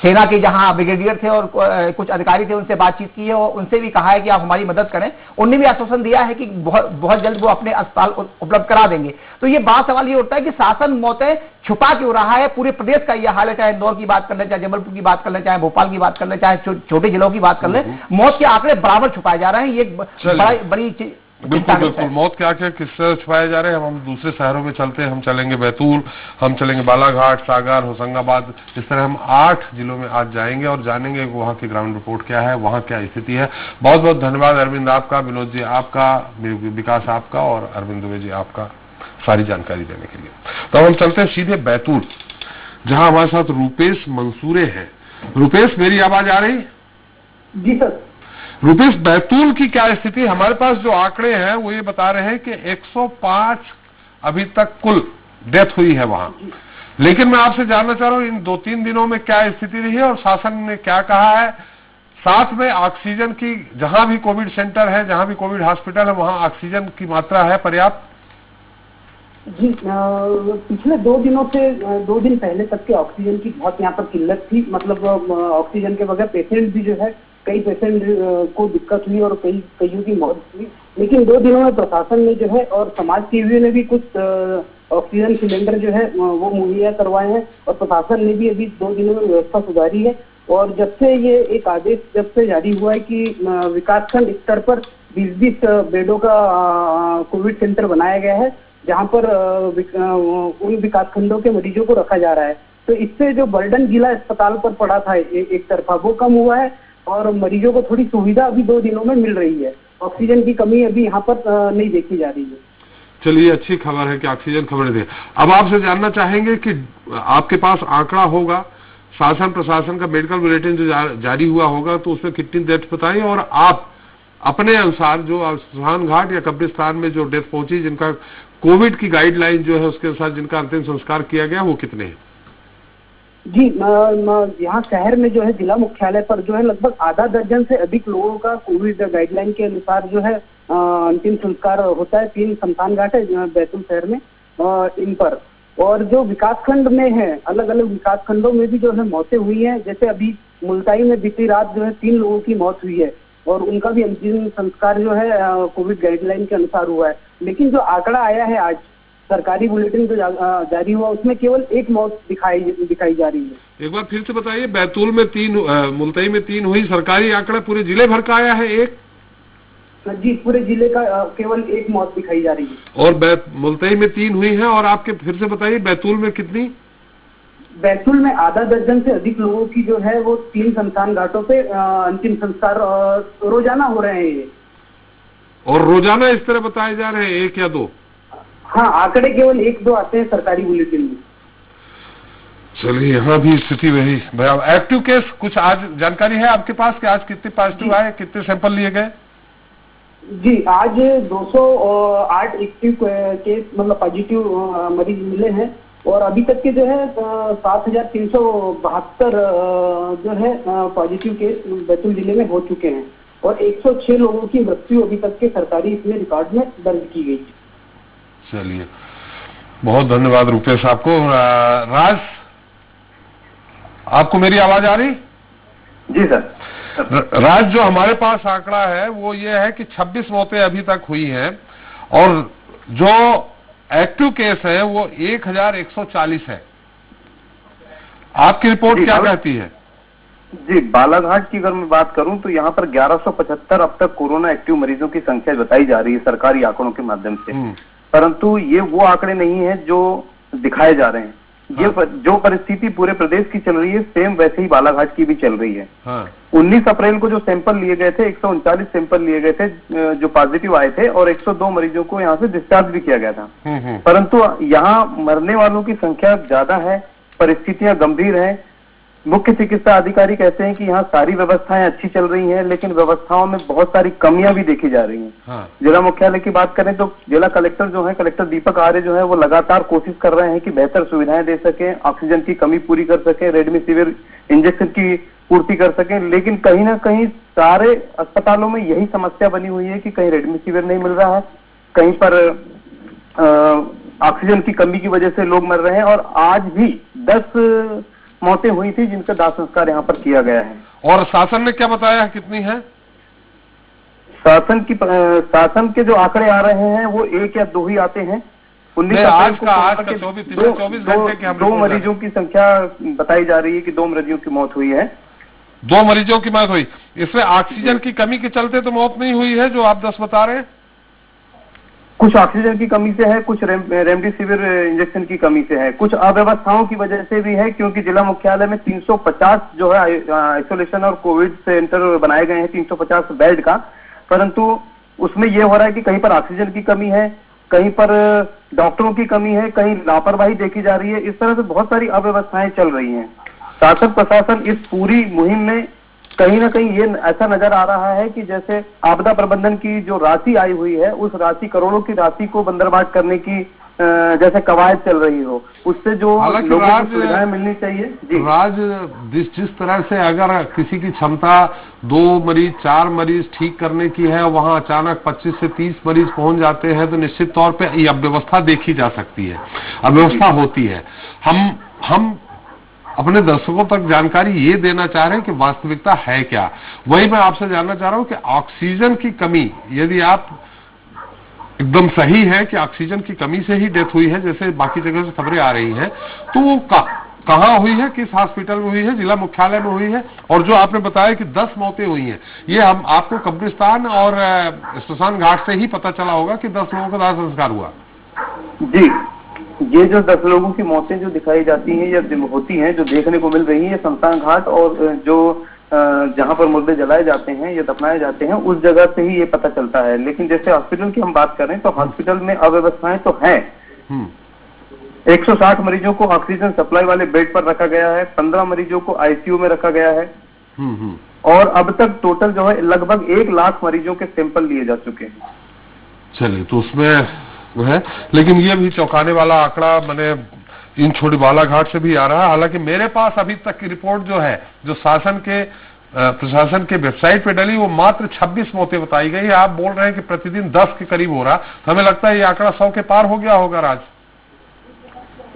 सेना के जहां ब्रिगेडियर थे और कुछ अधिकारी थे उनसे बातचीत की है और उनसे भी कहा है कि आप हमारी मदद करें। उन्होंने भी आश्वासन दिया है कि बहुत जल्द वो अपने अस्पताल उपलब्ध करा देंगे। तो ये बड़ा सवाल ये उठता है कि शासन मौतें छुपा क्यों रहा है? पूरे प्रदेश का यह हाल है, चाहे इंदौर की बात कर ले, चाहे जबलपुर की बात कर ले, चाहे भोपाल की बात कर ले, चाहे छोटे जिलों की बात कर ले, मौत के आंकड़े बराबर छुपाए जा रहे हैं। ये बड़ी बिल्कुल बिल्कुल मौत के आंकड़े किससे छुपाए जा रहे हैं। हम दूसरे शहरों में चलते हैं, हम चलेंगे बैतूल, हम चलेंगे बालाघाट, सागर, होशंगाबाद, इस तरह हम 8 जिलों में आज जाएंगे और जानेंगे वहां की ग्राउंड रिपोर्ट क्या है, वहां क्या स्थिति है। बहुत बहुत धन्यवाद अरविंद आपका, विनोद जी आपका, विकास आपका और अरविंद दुबे जी आपका सारी जानकारी देने के लिए। तो हम चलते हैं सीधे बैतूल, जहां हमारे साथ रूपेश मंसूरे हैं। रूपेश, मेरी आवाज आ रही? जी सर। रूपेश, बैतूल की क्या स्थिति? हमारे पास जो आंकड़े हैं वो ये बता रहे हैं कि 105 अभी तक कुल डेथ हुई है वहां, लेकिन मैं आपसे जानना चाह रहा हूं इन 2-3 दिनों में क्या स्थिति रही है और शासन ने क्या कहा है। साथ में ऑक्सीजन की, जहां भी कोविड सेंटर है, जहां भी कोविड हॉस्पिटल है, वहां ऑक्सीजन की मात्रा है पर्याप्त? जी, पिछले 2 दिनों से 2 दिन पहले तक के ऑक्सीजन की बहुत यहाँ पर किल्लत थी। मतलब ऑक्सीजन के बगैर पेशेंट भी जो है, कई पेशेंट को दिक्कत हुई और कईयों की मौत हुई। लेकिन 2 दिनों में प्रशासन ने जो है और समाज सेवियों ने भी कुछ ऑक्सीजन सिलेंडर जो है वो मुहैया करवाए हैं और प्रशासन ने भी अभी 2 दिनों में व्यवस्था सुधारी है। और जब से ये एक आदेश जब से जारी हुआ है कि विकासखंड स्तर पर 20-20 बेडों का कोविड सेंटर बनाया गया है, जहां पर उन विकासखंडों के मरीजों को रखा जा रहा है, तो इससे जो बर्डन जिला अस्पताल पर पड़ा था एक तरफा, वो कम हुआ है और मरीजों को थोड़ी सुविधा अभी 2 दिनों में मिल रही है। ऑक्सीजन की कमी अभी यहाँ पर नहीं देखी जा रही है। चलिए, अच्छी खबर है कि ऑक्सीजन खबर दे। अब आपसे जानना चाहेंगे कि आपके पास आंकड़ा होगा, शासन प्रशासन का मेडिकल बुलेटिन जो जारी हुआ होगा, तो उसमें कितनी डेथ बताई और आप अपने अनुसार जो शमशान घाट या कब्रिस्तान में जो डेथ पहुंची, जिनका कोविड की गाइडलाइन जो है उसके अनुसार जिनका अंतिम संस्कार किया गया, वो कितने हैं? जी, यहाँ शहर में जो है जिला मुख्यालय पर जो है लगभग आधा दर्जन से अधिक लोगों का कोविड गाइडलाइन के अनुसार जो है अंतिम संस्कार होता है। 3 शमशान घाट है बैतूल शहर में इन पर। और जो विकासखंड में है, अलग अलग विकासखंडों में भी जो है मौतें हुई हैं। जैसे अभी मुल्ताई में बीती रात जो है 3 लोगों की मौत हुई है और उनका भी अंतिम संस्कार जो है कोविड गाइडलाइन के अनुसार हुआ है। लेकिन जो आंकड़ा आया है आज सरकारी बुलेटिन जो जारी हुआ, उसमें केवल 1 मौत दिखाई जा रही है। एक बार फिर से बताइए, बैतूल में 3, मुल्ताई में 3 हुई, सरकारी आंकड़ा पूरे जिले भर का आया है 1? जी, पूरे जिले का केवल 1 मौत दिखाई जा रही है। और मुल्ताई में 3 हुई है। और आपके फिर से बताइए, बैतूल में कितनी? बैतूल में आधा दर्जन से अधिक लोगों की जो है वो 3 शमशान घाटों पे अंतिम संस्कार रोजाना हो रहे हैं। और रोजाना इस तरह बताए जा रहे हैं 1 या 2? हाँ, आंकड़े केवल 1-2 आते हैं सरकारी बुलेटिन में। चलिए, यहाँ भी स्थिति वही। एक्टिव केस कुछ आज जानकारी है आपके पास कि आज कितने पॉजिटिव आए, कितने सैंपल लिए गए? जी, आज 208 एक्टिव केस मतलब पॉजिटिव मरीज मिले हैं और अभी तक के जो है 7,372 जो है पॉजिटिव केस बैतूल जिले में हो चुके हैं और 106 लोगों की मृत्यु अभी तक के सरकारी इसमें रिकॉर्ड में दर्ज की गई। चलिए, बहुत धन्यवाद रुपेश आपको। राज, आपको मेरी आवाज आ रही? जी सर। राज, जो हमारे पास आंकड़ा है वो ये है कि 26 मौतें अभी तक हुई हैं और जो एक्टिव केस है वो 1,140 है। आपकी रिपोर्ट क्या कहती है? जी, बालाघाट की अगर मैं बात करूं तो यहाँ पर 1175 अब तक कोरोना एक्टिव मरीजों की संख्या बताई जा रही है सरकारी आंकड़ों के माध्यम से, परंतु ये वो आंकड़े नहीं है जो दिखाए जा रहे हैं। ये जो परिस्थिति पूरे प्रदेश की चल रही है सेम वैसे ही बालाघाट की भी चल रही है। 19 अप्रैल को जो सैंपल लिए गए थे 139 सैंपल लिए गए थे जो पॉजिटिव आए थे और 102 मरीजों को यहाँ से डिस्चार्ज भी किया गया था, परंतु यहाँ मरने वालों की संख्या ज्यादा है, परिस्थितियां गंभीर हैं। मुख्य चिकित्सा अधिकारी कहते हैं कि यहाँ सारी व्यवस्थाएं अच्छी चल रही हैं लेकिन व्यवस्थाओं में बहुत सारी कमियां भी देखी जा रही हैं। जिला मुख्यालय की बात करें तो जिला कलेक्टर जो है, कलेक्टर दीपक आर्य जो है वो लगातार कोशिश कर रहे हैं कि बेहतर सुविधाएं दे सकें, ऑक्सीजन की कमी पूरी कर सकें, रेमडेसिविर इंजेक्शन की पूर्ति कर सकें, लेकिन कहीं ना कहीं सारे अस्पतालों में यही समस्या बनी हुई है कि कहीं रेमडेसिविर नहीं मिल रहा है, कहीं पर ऑक्सीजन की कमी की वजह से लोग मर रहे हैं और आज भी 10 मौतें हुई थी जिनका दाह संस्कार यहाँ पर किया गया है। और शासन ने क्या बताया, कितनी है? शासन के जो आंकड़े आ रहे हैं वो 1 या 2 ही आते हैं। 19 आज का 24 घंटे के 2 मरीजों की संख्या बताई जा रही है कि 2 मरीजों की मौत हुई है। 2 मरीजों की मौत हुई। इसमें ऑक्सीजन की कमी के चलते तो मौत नहीं हुई है जो आप 10 बता रहे हैं? कुछ ऑक्सीजन की कमी से है, कुछ रेमडेसिविर इंजेक्शन की कमी से है, कुछ अव्यवस्थाओं की वजह से भी है क्योंकि जिला मुख्यालय में 350 जो है आइसोलेशन और कोविड सेंटर बनाए गए हैं 350 बेड का, परंतु उसमें यह हो रहा है कि कहीं पर ऑक्सीजन की कमी है, कहीं पर डॉक्टरों की कमी है, कहीं लापरवाही देखी जा रही है। इस तरह से बहुत सारी अव्यवस्थाएं चल रही हैं। शासन प्रशासन इस पूरी मुहिम में कहीं ना कहीं ये ऐसा नजर आ रहा है कि जैसे आपदा प्रबंधन की जो राशि आई हुई है उस राशि, करोड़ों की राशि को बंदरबाट करने की जैसे कवायद चल रही हो, उससे जो लोगों को सुविधाएं मिलनी चाहिए। जी राज, जिस तरह से अगर किसी की क्षमता 2 मरीज 4 मरीज ठीक करने की है, वहां अचानक 25 से 30 मरीज पहुंच जाते हैं तो निश्चित तौर पे ये अव्यवस्था देखी जा सकती है, अव्यवस्था होती है। हम अपने दर्शकों तक जानकारी ये देना चाह रहे हैं कि वास्तविकता है क्या। वही मैं आपसे जानना चाह रहा हूं कि ऑक्सीजन की कमी, यदि आप एकदम सही है कि ऑक्सीजन की कमी से ही डेथ हुई है जैसे बाकी जगह से खबरें आ रही हैं, तो वो कहां हुई है, किस हॉस्पिटल में हुई है? जिला मुख्यालय में हुई है। और जो आपने बताया कि 10 मौतें हुई हैं, ये हम आपको कब्रिस्तान और स्मशान घाट से ही पता चला होगा कि 10 लोगों का दाह संस्कार हुआ। जी, ये जो 10 लोगों की मौतें जो दिखाई जाती हैं या होती हैं, जो देखने को मिल रही है, शमशान घाट और जो जहां पर मुर्दे जलाए जाते हैं या दफनाए जाते हैं उस जगह से ही ये पता चलता है। लेकिन जैसे हॉस्पिटल की हम बात करें तो हॉस्पिटल में अव्यवस्थाएं तो हैं। 160 मरीजों को ऑक्सीजन सप्लाई वाले बेड पर रखा गया है, 15 मरीजों को आईसीयू में रखा गया है और अब तक टोटल जो है लगभग 1 लाख मरीजों के सैंपल लिए जा चुके हैं। चलिए, तो उसमें वो है, लेकिन ये भी चौंकाने वाला आंकड़ा मैंने इन छोटी बालाघाट से भी आ रहा है। हालांकि मेरे पास अभी तक की रिपोर्ट जो है, जो शासन के प्रशासन के वेबसाइट पे डली, वो मात्र 26 मौतें बताई गई है। आप बोल रहे हैं कि प्रतिदिन 10 के करीब हो रहा, तो हमें लगता है ये आंकड़ा 100 के पार हो गया होगा। राज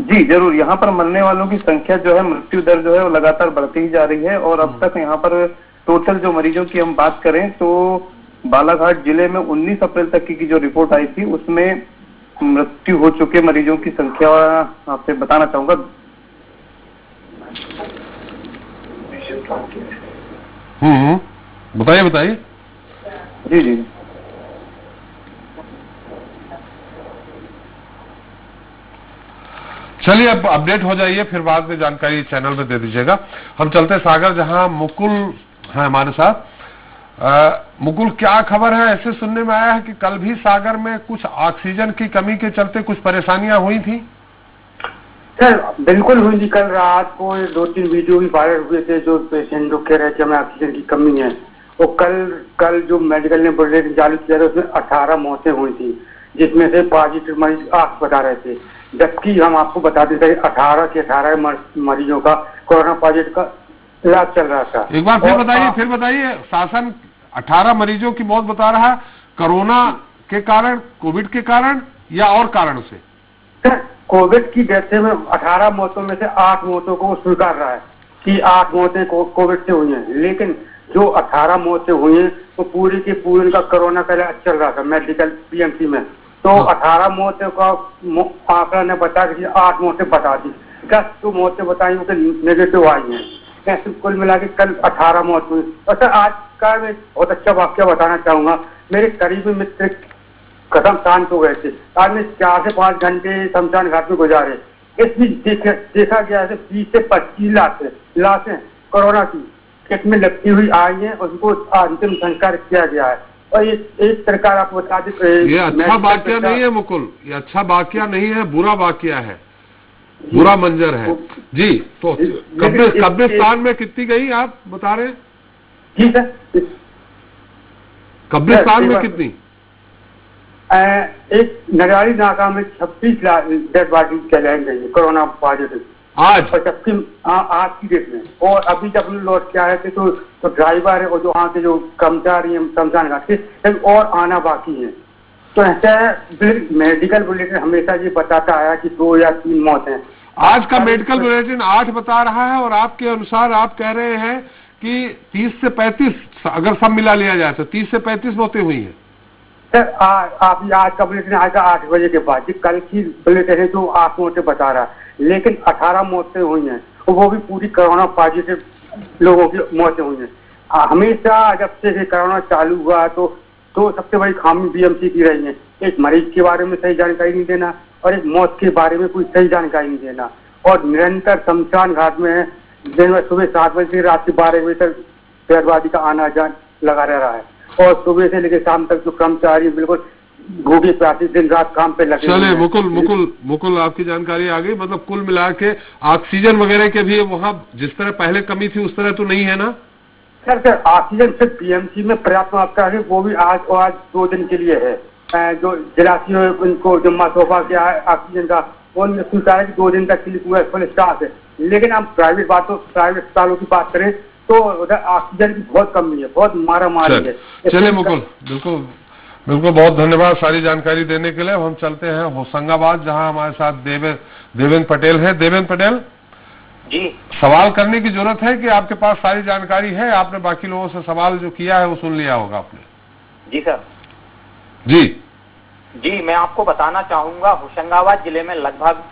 जी जरूर, यहाँ पर मरने वालों की संख्या जो है, मृत्यु दर जो है वो लगातार बढ़ती ही जा रही है और अब तक यहाँ पर टोटल जो मरीजों की हम बात करें तो बालाघाट जिले में 19 अप्रैल तक की जो रिपोर्ट आई थी उसमें मृत्यु हो चुके मरीजों की संख्या आपसे बताना चाहूंगा। बताइए। जी जी, चलिए, अब अपडेट हो जाइए, फिर बाद में जानकारी चैनल में दे दीजिएगा। हम चलते सागर, जहां मुकुल है हमारे साथ। मुकुल, क्या खबर है? ऐसे सुनने में आया है कि कल भी सागर में कुछ ऑक्सीजन की कमी के चलते कुछ परेशानियां हुई थी। सर बिल्कुल हुई थी। कल रात को 2-3 वीडियो भी वायरल हुए थे जो पेशेंट लोग कह रहे थे हमें ऑक्सीजन की कमी है। वो कल जो मेडिकल ने बुलेटिन चालू किया था उसमें 18 मौतें हुई थी, जिसमें से पॉजिटिव मरीज 8 बता रहे थे। जबकि हम आपको बता देते हैं 18 के 18 मरीजों का कोरोना पॉजिटिव का इलाज चल रहा था। एक बार फिर बताइए शासन 18 मरीजों की मौत बता रहा है, कोरोना के कारण, कोविड के कारण या और कारण से? सर कोविड की डेथ में 18 मौतों में से 8 मौतों को स्वीकार रहा है कि 8 मौतें कोविड से हुई हैं, लेकिन जो 18 मौतें हुई हैं वो पूरी की पूरी उनका कोरोना का इलाज चल रहा था मेडिकल पीएमसी में। तो 18 मौतों का आंकड़ा ने बताया कि 8 मौतें बता दी, 10 तो मौतें बताई वो नेगेटिव आई हैं। ऐसे कुल मिला के कल 18 मौत हुई। और सर आज का मैं बहुत अच्छा वाक्य बताना चाहूंगा। मेरे करीबी मित्र कदम शांत हो गए थे। आज में 4 से 5 घंटे शमशान घाट में गुजारे। इस बीच देखा गया है 20 से 25 लाशें कोरोना की किट में लगती हुई आई हैं, उसको अंतिम संस्कार किया गया है। और ये एक सरकार आपको बता दें, ये अच्छा वाक्य नहीं है मुकुल, ये अच्छा वाक्य नहीं है, बुरा वाक्य है, बुरा मंजर है जी। तो कब्रिस्तान में कितनी गई आप बता रहे? जी सर, कब्रिस्तान में कितनी? एक नगाड़ी नाका में 26 डेड बॉडी चले गई कोरोना पॉजिटिव आज, और जबकि आज की डेट में। और अभी जब लौट के आए थे तो ड्राइवर है और जो वहाँ के जो कर्मचारी हैं शमशान घाट के और आना बाकी है। तो ऐसा मेडिकल बुलेटिन हमेशा ये बताता आया कि 2 या 3 मौत हैं। आज का मेडिकल बुलेटिन 8 बता रहा है और आपके अनुसार आप कह रहे हैं कि 30 से 35 अगर सब मिला लिया जाए तो 30 से 35 मौतें हुई हैं। सर आज का बुलेटिन आएगा 8 बजे के बाद। कल की बुलेटिन है जो 8 मौतें बता रहा है, लेकिन 18 मौतें हुई हैं, वो भी पूरी कोरोना पॉजिटिव लोगों की मौतें हुई हैं। हमेशा जब से कोरोना चालू हुआ तो सबसे बड़ी खामी बीएमसी की रही है, एक मरीज के बारे में सही जानकारी नहीं देना और एक मौत के बारे में कोई सही जानकारी नहीं देना। और निरंतर शमशान घाट में दिन में सुबह 7 बजे से रात के 12 बजे तक डेडबॉडी का आना जाना लगा रहा है। और सुबह से लेकर शाम तक जो कर्मचारी बिल्कुल भूखे प्यासे दिन रात काम पे लगे। चले मुकुल आपकी जानकारी आ गई। मतलब कुल मिला के ऑक्सीजन वगैरह के भी वहाँ जिस तरह पहले कमी थी उस तरह तो नहीं है ना? सर ऑक्सीजन सिर्फ पीएमसी में पर्याप्त मात्रा है, वो भी आज 2 दिन के लिए है। जो जिलासी उनको जिम्मा सौंपा गया है ऑक्सीजन का, उन्होंने स्वीकार है कि 2 दिन तक के लिए पूरा फुल स्टाफ है। लेकिन हम प्राइवेट अस्पतालों की बात करें तो उधर ऑक्सीजन की बहुत कमी है, बहुत मारामारी है। चलिए मुकुल, बिल्कुल बहुत धन्यवाद सारी जानकारी देने के लिए। हम चलते हैं होशंगाबाद, जहां हमारे साथ देवेंद्र पटेल है। देवेंद्र पटेल जी, सवाल करने की जरूरत है कि आपके पास सारी जानकारी है? आपने बाकी लोगों से सवाल जो किया है वो सुन लिया होगा आपने। जी सर। जी, मैं आपको बताना चाहूंगा होशंगाबाद जिले में लगभग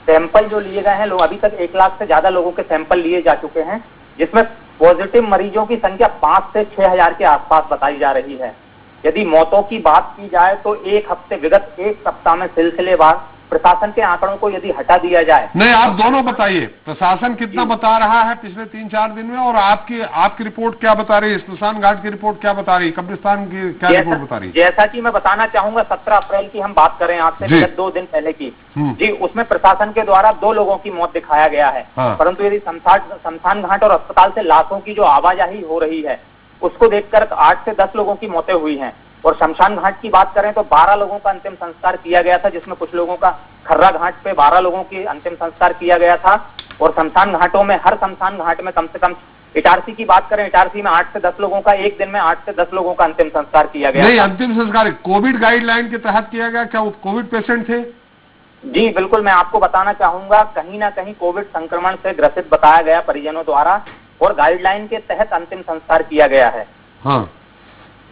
सैंपल जो लिए गए हैं, लोग अभी तक 1 लाख से ज्यादा लोगों के सैंपल लिए जा चुके हैं, जिसमें पॉजिटिव मरीजों की संख्या 5 से 6 हजार के आसपास बताई जा रही है। यदि मौतों की बात की जाए तो विगत एक सप्ताह में सिलसिलेवार प्रशासन के आंकड़ों को यदि हटा दिया जाए। नहीं, आप दोनों बताइए, प्रशासन कितना बता रहा है पिछले 3-4 दिन में और आपकी रिपोर्ट क्या बता रही है? स्मशान घाट की रिपोर्ट क्या बता रही है? कब्रिस्तान की क्या रिपोर्ट बता रही है? जैसा कि मैं बताना चाहूंगा 17 अप्रैल की हम बात करें आज से 2 दिन पहले की जी, उसमें प्रशासन के द्वारा 2 लोगों की मौत दिखाया गया है। परंतु यदि शमशान घाट और अस्पताल से लाशों की जो आवाजाही हो रही है उसको देखकर 8 से 10 लोगों की मौतें हुई हैं। और शमशान घाट की बात करें तो 12 लोगों का अंतिम संस्कार किया गया था, जिसमें कुछ लोगों का खर्रा घाट पे 12 लोगों की अंतिम संस्कार किया गया था। और शमशान घाटों में हर शमशान घाट में कम से कम, इटारसी की बात करें, इटारसी में 8 से 10 लोगों का एक दिन में 8 से 10 लोगों का अंतिम संस्कार किया गया। नहीं, अंतिम संस्कार कोविड गाइडलाइन के तहत किया गया? क्या वो कोविड पेशेंट थे? जी बिल्कुल, मैं आपको बताना चाहूंगा कहीं ना कहीं कोविड संक्रमण से ग्रसित बताया गया परिजनों द्वारा और गाइडलाइन के तहत अंतिम संस्कार किया गया है। हाँ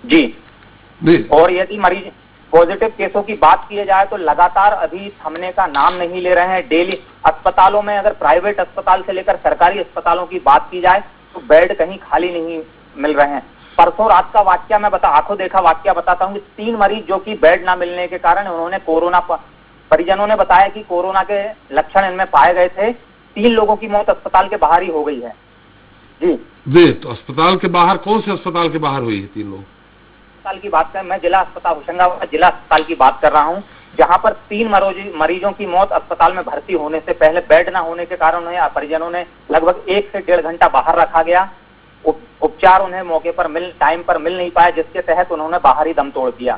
जी। और यदि मरीज पॉजिटिव केसों की बात की जाए तो लगातार अभी थमने का नाम नहीं ले रहे हैं। डेली अस्पतालों में, अगर प्राइवेट अस्पताल से लेकर सरकारी अस्पतालों की बात की जाए तो बेड कहीं खाली नहीं मिल रहे हैं। परसों रात का वाकया मैं आंखों देखा वाकया बताता हूँ कि 3 मरीज जो कि बेड ना मिलने के कारण उन्होंने परिजनों ने बताया कि कोरोना के लक्षण इनमें पाए गए थे। 3 लोगों की मौत अस्पताल के बाहर ही हो गई है। जी, तो अस्पताल के बाहर, कौन से अस्पताल के बाहर हुई है 3 लोग? अस्पताल की बात करें, मैं जिला अस्पताल होशंगाबाद जिला अस्पताल की बात कर रहा हूँ। जहां पर 3 मरीजों की मौत अस्पताल में भर्ती होने से पहले बेड न होने के कारण उन्हें परिजनों ने लगभग 1 से 1.5 घंटा बाहर रखा गया। उपचार उन्हें मौके पर टाइम पर मिल नहीं पाया, जिसके तहत उन्होंने बाहर ही दम तोड़ दिया।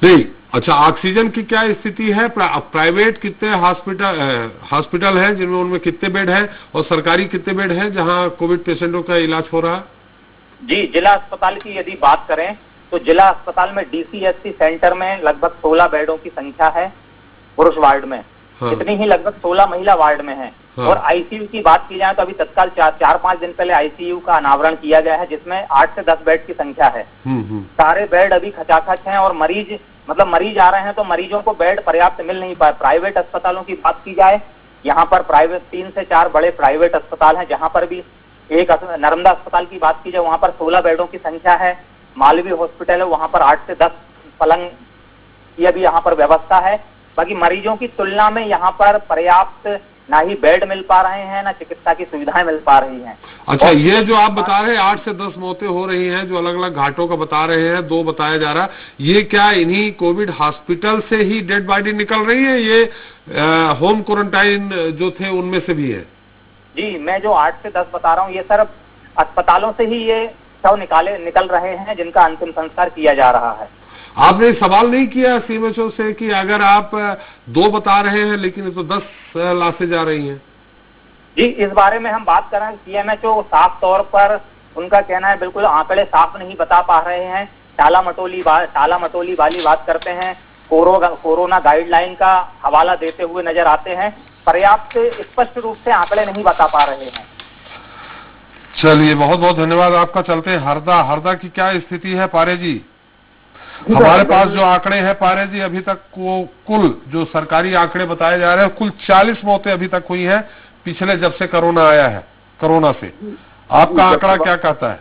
नहीं, अच्छा, ऑक्सीजन की क्या स्थिति है? प्राइवेट कितने हॉस्पिटल है जिनमें उनमें कितने बेड है, और सरकारी कितने बेड है जहां कोविड पेशेंटों का इलाज हो रहा है? जी, जिला अस्पताल की यदि बात करें तो जिला अस्पताल में DCHC सेंटर में लगभग 16 बेडों की संख्या है पुरुष वार्ड में। हाँ। इतनी ही लगभग 16 महिला वार्ड में है। हाँ। और ICU की बात की जाए तो अभी तत्काल 4-5 दिन पहले ICU का अनावरण किया गया है, जिसमें 8 से 10 बेड की संख्या है। सारे बेड अभी खचाखच हैं और मरीज आ रहे हैं तो मरीजों को बेड पर्याप्त मिल नहीं पाए। प्राइवेट अस्पतालों की बात की जाए, यहाँ पर 3 से 4 बड़े प्राइवेट अस्पताल हैं, जहाँ पर भी एक नर्मदा अस्पताल की बात की जाए वहाँ पर 16 बेडों की संख्या है। मालवीय हॉस्पिटल है, वहाँ पर 8 से 10 पलंग की अभी यहाँ पर व्यवस्था है। बाकी मरीजों की तुलना में यहाँ पर पर्याप्त ना ही बेड मिल पा रहे हैं, ना चिकित्सा की सुविधाएं मिल पा रही हैं। अच्छा, ये जो आप बता रहे हैं 8 से 10 मौतें हो रही हैं, जो अलग अलग घाटों का बता रहे हैं, 2 बताया जा रहा है, ये क्या इन्हीं कोविड हॉस्पिटल से ही डेड बॉडी निकल रही है, ये होम क्वारंटाइन जो थे उनमें से भी है? जी, मैं जो 8 से 10 बता रहा हूँ ये सर अस्पतालों से ही ये शव निकल रहे हैं, जिनका अंतिम संस्कार किया जा रहा है। आपने सवाल नहीं किया CMHO से कि अगर आप 2 बता रहे हैं लेकिन तो 10 लाशें जा रही हैं? जी, इस बारे में हम बात कर रहे हैं। CMHO साफ तौर पर उनका कहना है बिल्कुल आंकड़े साफ नहीं बता पा रहे हैं, टाला मटोली वाली बात करते हैं, कोरोना गाइडलाइन का हवाला देते हुए नजर आते हैं, पर्याप्त स्पष्ट रूप से आंकड़े नहीं बता पा रहे हैं। चलिए, बहुत बहुत धन्यवाद आपका। चलते हैं हरदा की क्या स्थिति है पारे जी? हमारे पास जो आंकड़े हैं पारे जी, अभी तक कुल जो सरकारी आंकड़े बताए जा रहे हैं, कुल 40 मौतें अभी तक हुई हैं पिछले जब से कोरोना आया है। कोरोना से आपका आंकड़ा क्या कहता है?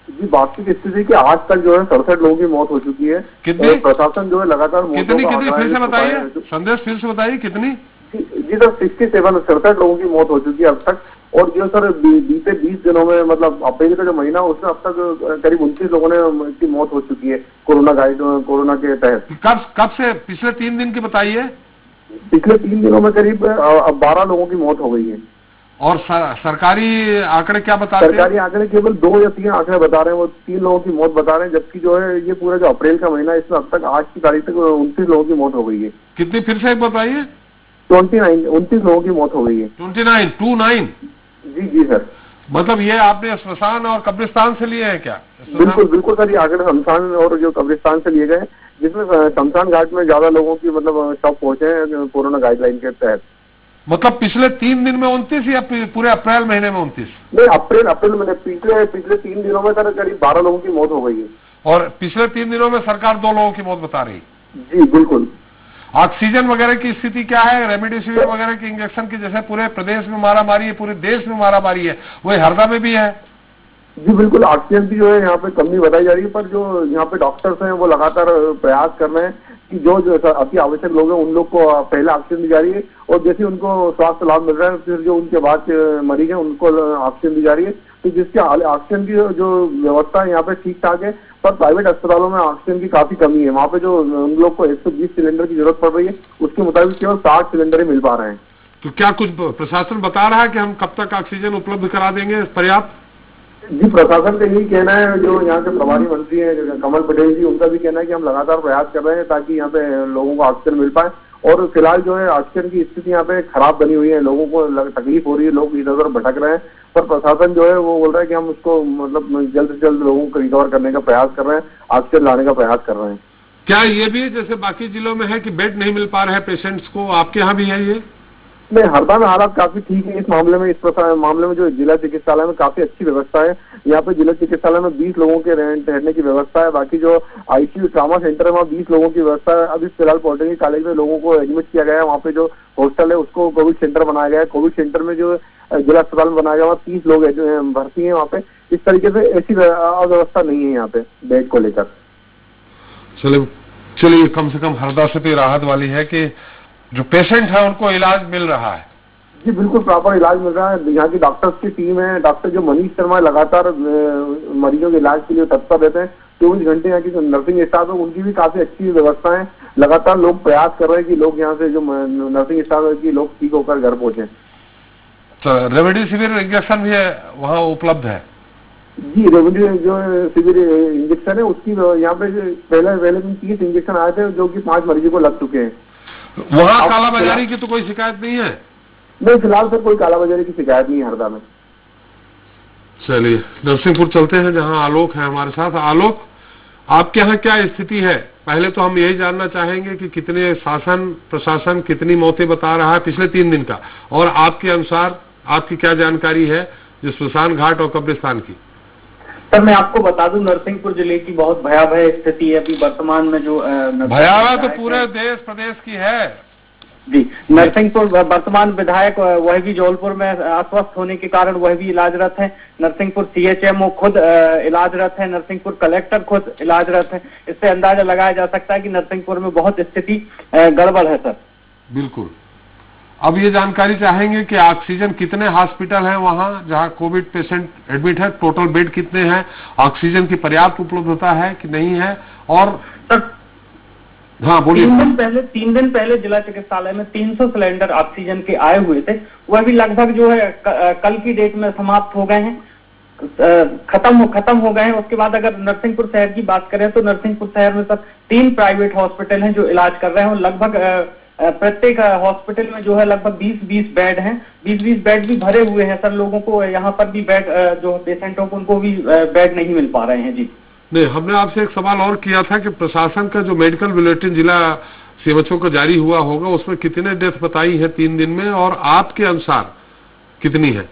जी, वास्तविक स्थिति कि आज तक जो है 67 लोगों की मौत हो चुकी है। कितनी? प्रशासन जो है लगातार कितनी फिर से बताइए, संदेश फिर से बताइए, कितनी? जी सर, 67 लोगों की मौत हो चुकी है अब तक। और जो सर बीते 20 दिनों में, मतलब अप्रैल का जो महीना उसमें अब तक करीब 29 लोगों ने की मौत हो चुकी है कोरोना के तहत। कब से? पिछले 3 दिन की बताइए। पिछले 3 दिनों में करीब 12 लोगों की मौत हो गई है। और सरकारी आंकड़े क्या बताते हैं? सरकारी आंकड़े केवल 2 या 3 आंकड़े बता रहे हैं, वो 3 लोगों की मौत बता रहे हैं, जबकि जो है ये पूरा जो अप्रैल का महीना इसमें अब तक आज की तारीख तक 29 लोगों की मौत हो गई है। कितनी फिर से बताइए? 29 लोगों की मौत हो गई है। 29? जी सर। मतलब ये आपने श्मशान और कब्रिस्तान से लिए हैं क्या? बिल्कुल सर, ये आंकड़े शमशान और जो कब्रिस्तान से लिए गए, जिसमें शमशान घाट में ज्यादा लोगों की मतलब शव पहुंचे हैं कोरोना गाइडलाइन के तहत। मतलब पिछले 3 दिन में 29 या पूरे अप्रैल महीने में 29? नहीं, अप्रैल में पिछले 3 दिनों में सर करीब 12 लोगों की मौत हो गई है। और पिछले 3 दिनों में सरकार 2 लोगों की मौत बता रही? जी बिल्कुल। ऑक्सीजन वगैरह की स्थिति क्या है? रेमडेसिविर वगैरह के इंजेक्शन की जैसे पूरे प्रदेश में मारामारी है, पूरे देश में मारामारी है, वही हरदा में भी है? जी बिल्कुल, ऑक्सीजन की जो है यहाँ पे कमी बताई जा रही है, पर जो यहाँ पे डॉक्टर्स हैं वो लगातार प्रयास कर रहे हैं कि जो अति आवश्यक लोग हैं उन लोग को पहले ऑक्सीजन दी जा रही है, और जैसे उनको स्वास्थ्य लाभ मिल रहा है फिर जो उनके बाद मरीज हैं उनको ऑक्सीजन दी जा रही है। तो जिसके ऑक्सीजन की जो व्यवस्था है यहाँ पे ठीक ठाक है, पर प्राइवेट अस्पतालों में ऑक्सीजन की काफी कमी है। वहाँ पे जो उन लोग को 120 सिलेंडर की जरूरत पड़ रही है, उसके मुताबिक केवल 60 सिलेंडर ही मिल पा रहे हैं। तो क्या कुछ प्रशासन बता रहा है कि हम कब तक ऑक्सीजन उपलब्ध करा देंगे पर्याप्त? जी, प्रशासन का यही कहना है, जो यहाँ के प्रभारी मंत्री हैं कमल पटेल जी, उनका भी कहना है कि हम लगातार प्रयास कर रहे हैं ताकि यहाँ पे लोगों को ऑक्सीजन मिल पाए। और फिलहाल जो है ऑक्सीजन की स्थिति यहाँ पे खराब बनी हुई है, लोगों को तकलीफ हो रही है, लोग इधर उधर भटक रहे हैं, पर प्रशासन जो है वो बोल रहा है कि हम उसको मतलब जल्द से जल्द लोगों को रिकवर करने का प्रयास कर रहे हैं, ऑक्सीजन लाने का प्रयास कर रहे हैं। क्या ये भी जैसे बाकी जिलों में है कि बेड नहीं मिल पा रहे हैं पेशेंट्स को, आपके यहाँ भी है ये? नहीं, हरदा में हालात काफी ठीक है इस मामले में। इस मामले में जो जिला चिकित्सालय में काफी अच्छी व्यवस्था है। यहाँ पे जिला चिकित्सालय में 20 लोगों के ठहरने की व्यवस्था है। बाकी जो ICU ट्रामा सेंटर है वहाँ 20 लोगों की व्यवस्था है। अभी फिलहाल पॉलिटेक्निक कॉलेज में लोगों को एडमिट किया गया है। वहाँ पे जो हॉस्टल है उसको कोविड सेंटर बनाया गया है। कोविड सेंटर में जो जिला अस्पताल में बनाया गया वहाँ 30 लोग भर्ती है। वहाँ पे इस तरीके से ऐसी अव्यवस्था नहीं है यहाँ पे बेड को लेकर। चलिए, कम से कम हरदा से भी राहत वाली है कि जो पेशेंट है उनको इलाज मिल रहा है। जी बिल्कुल, प्रॉपर इलाज मिल रहा है। यहाँ की डॉक्टर्स की टीम है, डॉक्टर जो मनीष शर्मा लगातार मरीजों के इलाज के लिए तत्पर रहते हैं। 24 घंटे यहाँ की जो नर्सिंग स्टाफ है उनकी भी काफी अच्छी व्यवस्था है। लगातार लोग प्रयास कर रहे हैं कि लोग यहाँ से जो नर्सिंग स्टाफ है कि लोग ठीक होकर घर पहुंचे। तो रेमडेसिविर इंजेक्शन भी वहाँ उपलब्ध है? जी, रेमडेसिविर जो सिविर इंजेक्शन है उसकी यहाँ पे पहले दिन 30 इंजेक्शन आए थे जो कि 5 मरीजों को लग चुके हैं। वहाँ कालाबाजारी की तो कोई शिकायत नहीं है? नहीं, फिलहाल सर कोई कालाबाजारी की शिकायत नहीं है हरदा में। चलिए नरसिंहपुर चलते हैं जहाँ आलोक है हमारे साथ। आलोक, आपके यहाँ क्या स्थिति है? पहले तो हम यही जानना चाहेंगे कि कितने शासन प्रशासन कितनी मौतें बता रहा है पिछले 3 दिन का, और आपके अनुसार आपकी क्या जानकारी है जो श्मशान घाट और कब्रिस्तान की? सर मैं आपको बता दूं नरसिंहपुर जिले की बहुत भयावह स्थिति है अभी वर्तमान में। जो भयावह तो पूरे देश प्रदेश की है जी। नरसिंहपुर वर्तमान विधायक वह भी जौलपुर में अस्वस्थ होने के कारण वह भी इलाजरत है। नरसिंहपुर CHMO खुद इलाजरत है। नरसिंहपुर कलेक्टर खुद इलाजरत है। इससे अंदाजा लगाया जा सकता है कि नरसिंहपुर में बहुत स्थिति गड़बड़ है सर। बिल्कुल। अब ये जानकारी चाहेंगे कि ऑक्सीजन कितने हॉस्पिटल हैं वहाँ जहाँ कोविड पेशेंट एडमिट है, टोटल बेड कितने हैं, ऑक्सीजन की पर्याप्त उपलब्धता है कि नहीं है? और सर हाँ बोलिए। 3 दिन पहले जिला चिकित्सालय में 300 सिलेंडर ऑक्सीजन के आए हुए थे, वह भी लगभग जो है कल की डेट में समाप्त हो गए हैं, खत्म हो गए हैं। उसके बाद अगर नरसिंहपुर शहर की बात करें तो नरसिंहपुर शहर में सर 3 प्राइवेट हॉस्पिटल हैं जो इलाज कर रहे हैं। लगभग प्रत्येक हॉस्पिटल में जो है लगभग 20-20 बेड हैं। 20-20 बेड भी भरे हुए हैं सर। लोगों को यहाँ पर भी बेड जो पेशेंटों को उनको भी बेड नहीं मिल पा रहे हैं जी। नहीं, हमने आपसे एक सवाल और किया था कि प्रशासन का जो मेडिकल बुलेटिन जिला CMHO को जारी हुआ होगा उसमें कितने डेथ बताई है 3 दिन में, और आपके अनुसार कितनी है?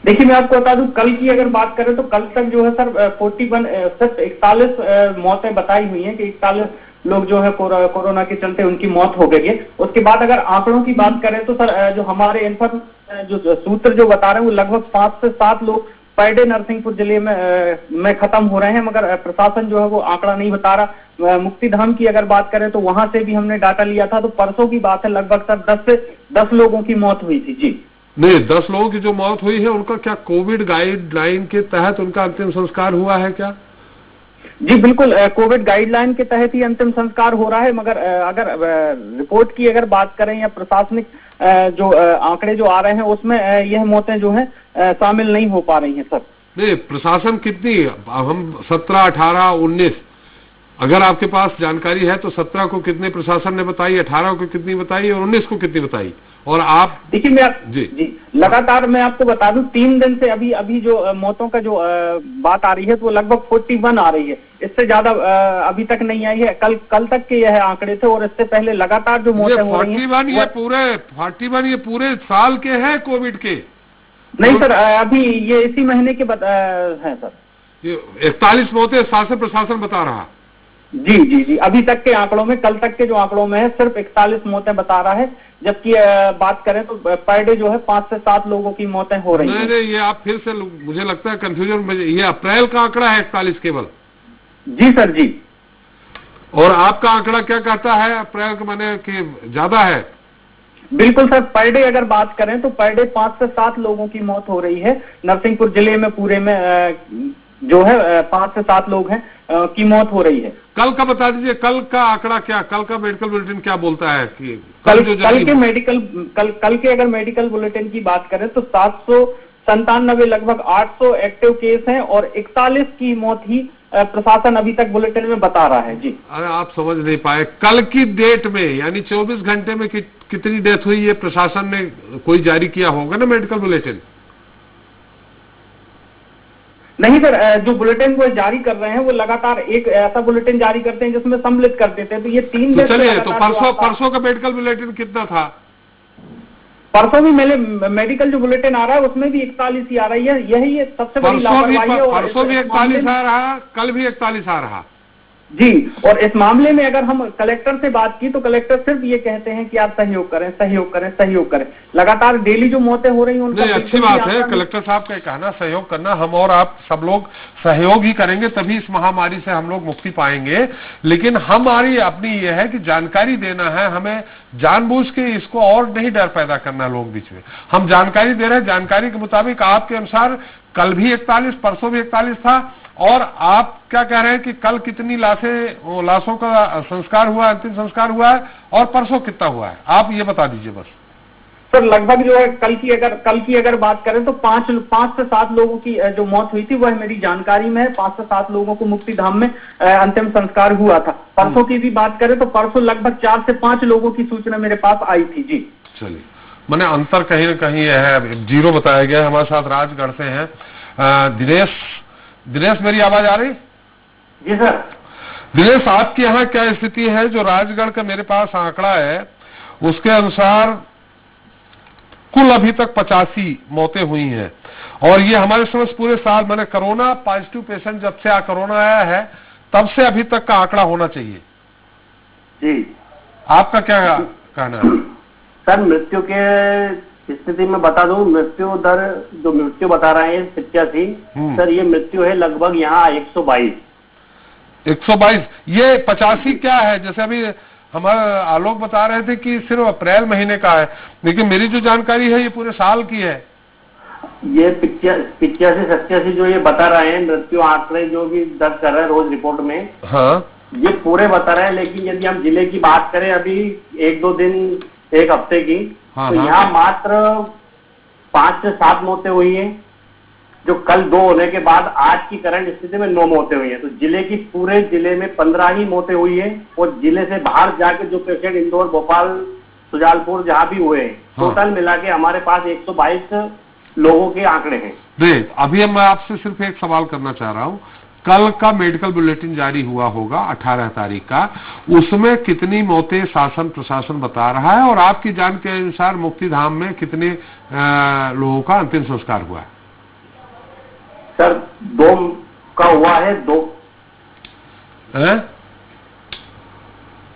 देखिए मैं आपको बता दूं, कल की अगर बात करें तो कल तक जो है सर 41 मौतें बताई हुई हैं कि 41 लोग जो है कोरोना के चलते उनकी मौत हो गई है। उसके बाद अगर आंकड़ों की बात करें तो सर जो हमारे इन्फॉर्म जो सूत्र जो बता रहे हैं वो लगभग 5 से 7 लोग पर डे नरसिंहपुर जिले में खत्म हो रहे हैं, मगर प्रशासन जो है वो आंकड़ा नहीं बता रहा। मुक्तिधाम की अगर बात करें तो वहां से भी हमने डाटा लिया था, तो परसों की बात है लगभग सर 10 से 10 लोगों की मौत हुई थी जी। नहीं, 10 लोगों की जो मौत हुई है उनका क्या कोविड गाइडलाइन के तहत उनका अंतिम संस्कार हुआ है क्या? जी बिल्कुल, कोविड गाइडलाइन के तहत ही अंतिम संस्कार हो रहा है, मगर अगर रिपोर्ट की अगर बात करें या प्रशासनिक जो आंकड़े जो आ रहे हैं उसमें यह मौतें जो है शामिल नहीं हो पा रही हैं सर। नहीं, प्रशासन कितनी, हम 17, 18, 19 अगर आपके पास जानकारी है तो 17 को कितने प्रशासन ने बताई, 18 को कितनी बताई और 19 को कितनी बताई? और आप देखिए मैं जी लगातार मैं आपको बता दूं 3 दिन से अभी जो मौतों का जो बात आ रही है तो वो लगभग 41 आ रही है। इससे ज्यादा अभी तक नहीं आई है। कल तक के यह आंकड़े थे और इससे पहले लगातार जो मौतें हो रही हैं 41 ये पूरे साल के हैं कोविड के? नहीं सर, अभी ये इसी महीने के है सर। ये 41 मौतें शासन प्रशासन बता रहा। जी अभी तक के आंकड़ों में, कल तक के जो आंकड़ों में है सिर्फ 41 मौतें बता रहा है, जबकि बात करें तो पर डे जो है 5 से 7 लोगों की मौतें हो रही हैं। नहीं, ये आप फिर से मुझे लगता है कंफ्यूजन, ये अप्रैल का आंकड़ा है 41 केवल। जी सर जी। और आपका आंकड़ा क्या कहता है अप्रैल का, माने कि ज्यादा है? बिल्कुल सर, पर डे अगर बात करें तो पर डे 5 से 7 लोगों की मौत हो रही है नरसिंहपुर जिले में। पूरे में जो है 5 से 7 लोग हैं की मौत हो रही है। कल का बता दीजिए, कल का आंकड़ा क्या, कल का मेडिकल बुलेटिन क्या बोलता है कि कल के अगर मेडिकल बुलेटिन की बात करें तो 797 लगभग 800 एक्टिव केस हैं और 41 की मौत ही प्रशासन अभी तक बुलेटिन में बता रहा है जी। अरे आप समझ नहीं पाए, कल की डेट में यानी 24 घंटे में कितनी डेथ हुई है प्रशासन ने कोई जारी किया होगा ना मेडिकल बुलेटिन? नहीं सर, जो बुलेटिन वो जारी कर रहे हैं वो लगातार एक ऐसा बुलेटिन जारी करते हैं जिसमें सम्मिलित कर देते हैं। तो ये 3 दिन चलिए, तो परसों का मेडिकल बुलेटिन कितना था? परसों भी मेडिकल जो बुलेटिन आ रहा है उसमें भी 41 ही आ रही है। यही सबसे बड़ी लापरवाही है। परसों भी 41 आ रहा, कल भी 41 आ रहा जी। और इस मामले में अगर हम कलेक्टर से बात की तो कलेक्टर सिर्फ ये कहते हैं कि आप सहयोग करें, सहयोग करें, सहयोग करें। लगातार डेली जो मौतें हो रही हैं उनका अच्छी बात है कलेक्टर साहब का कहना सहयोग करना, हम और आप सब लोग सहयोग ही करेंगे तभी इस महामारी से हम लोग मुक्ति पाएंगे। लेकिन हमारी अपनी ये है कि जानकारी देना है, हमें जानबूझ के इसको और नहीं डर पैदा करना लोग बीच में। हम जानकारी दे रहे हैं, जानकारी के मुताबिक आपके अनुसार कल भी 41, परसों भी 41 था, और आप क्या कह रहे हैं कि कल कितनी लाशों का संस्कार हुआ, अंतिम संस्कार हुआ है, और परसों कितना हुआ है, आप ये बता दीजिए बस। सर लगभग जो है कल की अगर बात करें तो 5 से 7 लोगों की जो मौत हुई थी वह मेरी जानकारी में है। 5 से 7 लोगों को मुक्तिधाम में अंतिम संस्कार हुआ था। परसों की भी बात करें तो परसों लगभग 4 से 5 लोगों की सूचना मेरे पास आई थी जी। चलिए, मैंने अंतर कहीं न कहीं यह है, 0 बताया गया है। हमारे साथ राजगढ़ से हैं दिनेश, मेरी आवाज आ रही? जी सर। दिनेश, आपके यहाँ क्या स्थिति है? जो राजगढ़ का मेरे पास आंकड़ा है उसके अनुसार कुल अभी तक 85 मौतें हुई हैं, और ये हमारे समझ पूरे साल, मैंने कोरोना पॉजिटिव पेशेंट जब से कोरोना आया है तब से अभी तक का आंकड़ा होना चाहिए जी। आपका क्या कहना है? सर मृत्यु के स्थिति में बता दूं, मृत्यु दर जो मृत्यु बता रहे हैं 85, सर ये मृत्यु है लगभग यहाँ 122। 122? ये 85 क्या है? जैसे अभी हमारे आलोक बता रहे थे कि सिर्फ अप्रैल महीने का है, लेकिन मेरी जो जानकारी है ये पूरे साल की है। ये 85-87 जो ये बता रहे हैं मृत्यु आंकड़े जो भी दर्ज कर रहे हैं रोज रिपोर्ट में, हाँ ये पूरे बता रहे हैं। लेकिन यदि हम जिले की बात करें अभी 1-2 दिन, 1 हफ्ते की, हाँ, तो यहाँ मात्र 5 से 7 मौतें हुई हैं, जो कल 2 होने के बाद आज की करंट स्थिति में 9 मौतें हुई हैं। तो जिले की पूरे जिले में 15 ही मौतें हुई हैं, और जिले से बाहर जाके जो पेशेंट इंदौर, भोपाल, सुजालपुर जहां भी हुए हैं, टोटल मिला के हमारे पास 122 लोगों के आंकड़े हैं। देख, अभी मैं आपसे सिर्फ एक सवाल करना चाह रहा हूँ। कल का मेडिकल बुलेटिन जारी हुआ होगा 18 तारीख का, उसमें कितनी मौतें शासन प्रशासन बता रहा है, और आपकी जानकारी के अनुसार मुक्तिधाम में कितने लोगों का अंतिम संस्कार हुआ है? सर 2 का हुआ है, 2।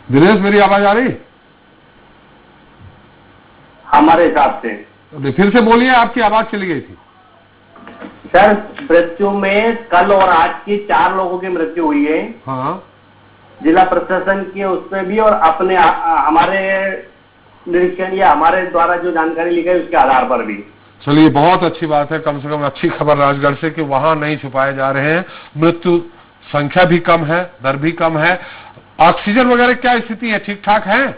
दिनेश, मेरी आवाज आ रही? हमारे हिसाब से फिर से बोलिए, आपकी आवाज चली गई थी। सर मृत्यु में कल और आज की 4 लोगों की मृत्यु हुई है। हाँ, जिला प्रशासन के उसमें भी, और अपने हमारे निरीक्षण या हमारे द्वारा जो जानकारी ली गई उसके आधार पर भी। चलिए, बहुत अच्छी बात है। कम से कम अच्छी खबर राजगढ़ से कि वहां नहीं छुपाए जा रहे हैं। मृत्यु संख्या भी कम है, दर भी कम है। ऑक्सीजन वगैरह क्या स्थिति है? ठीक ठाक है?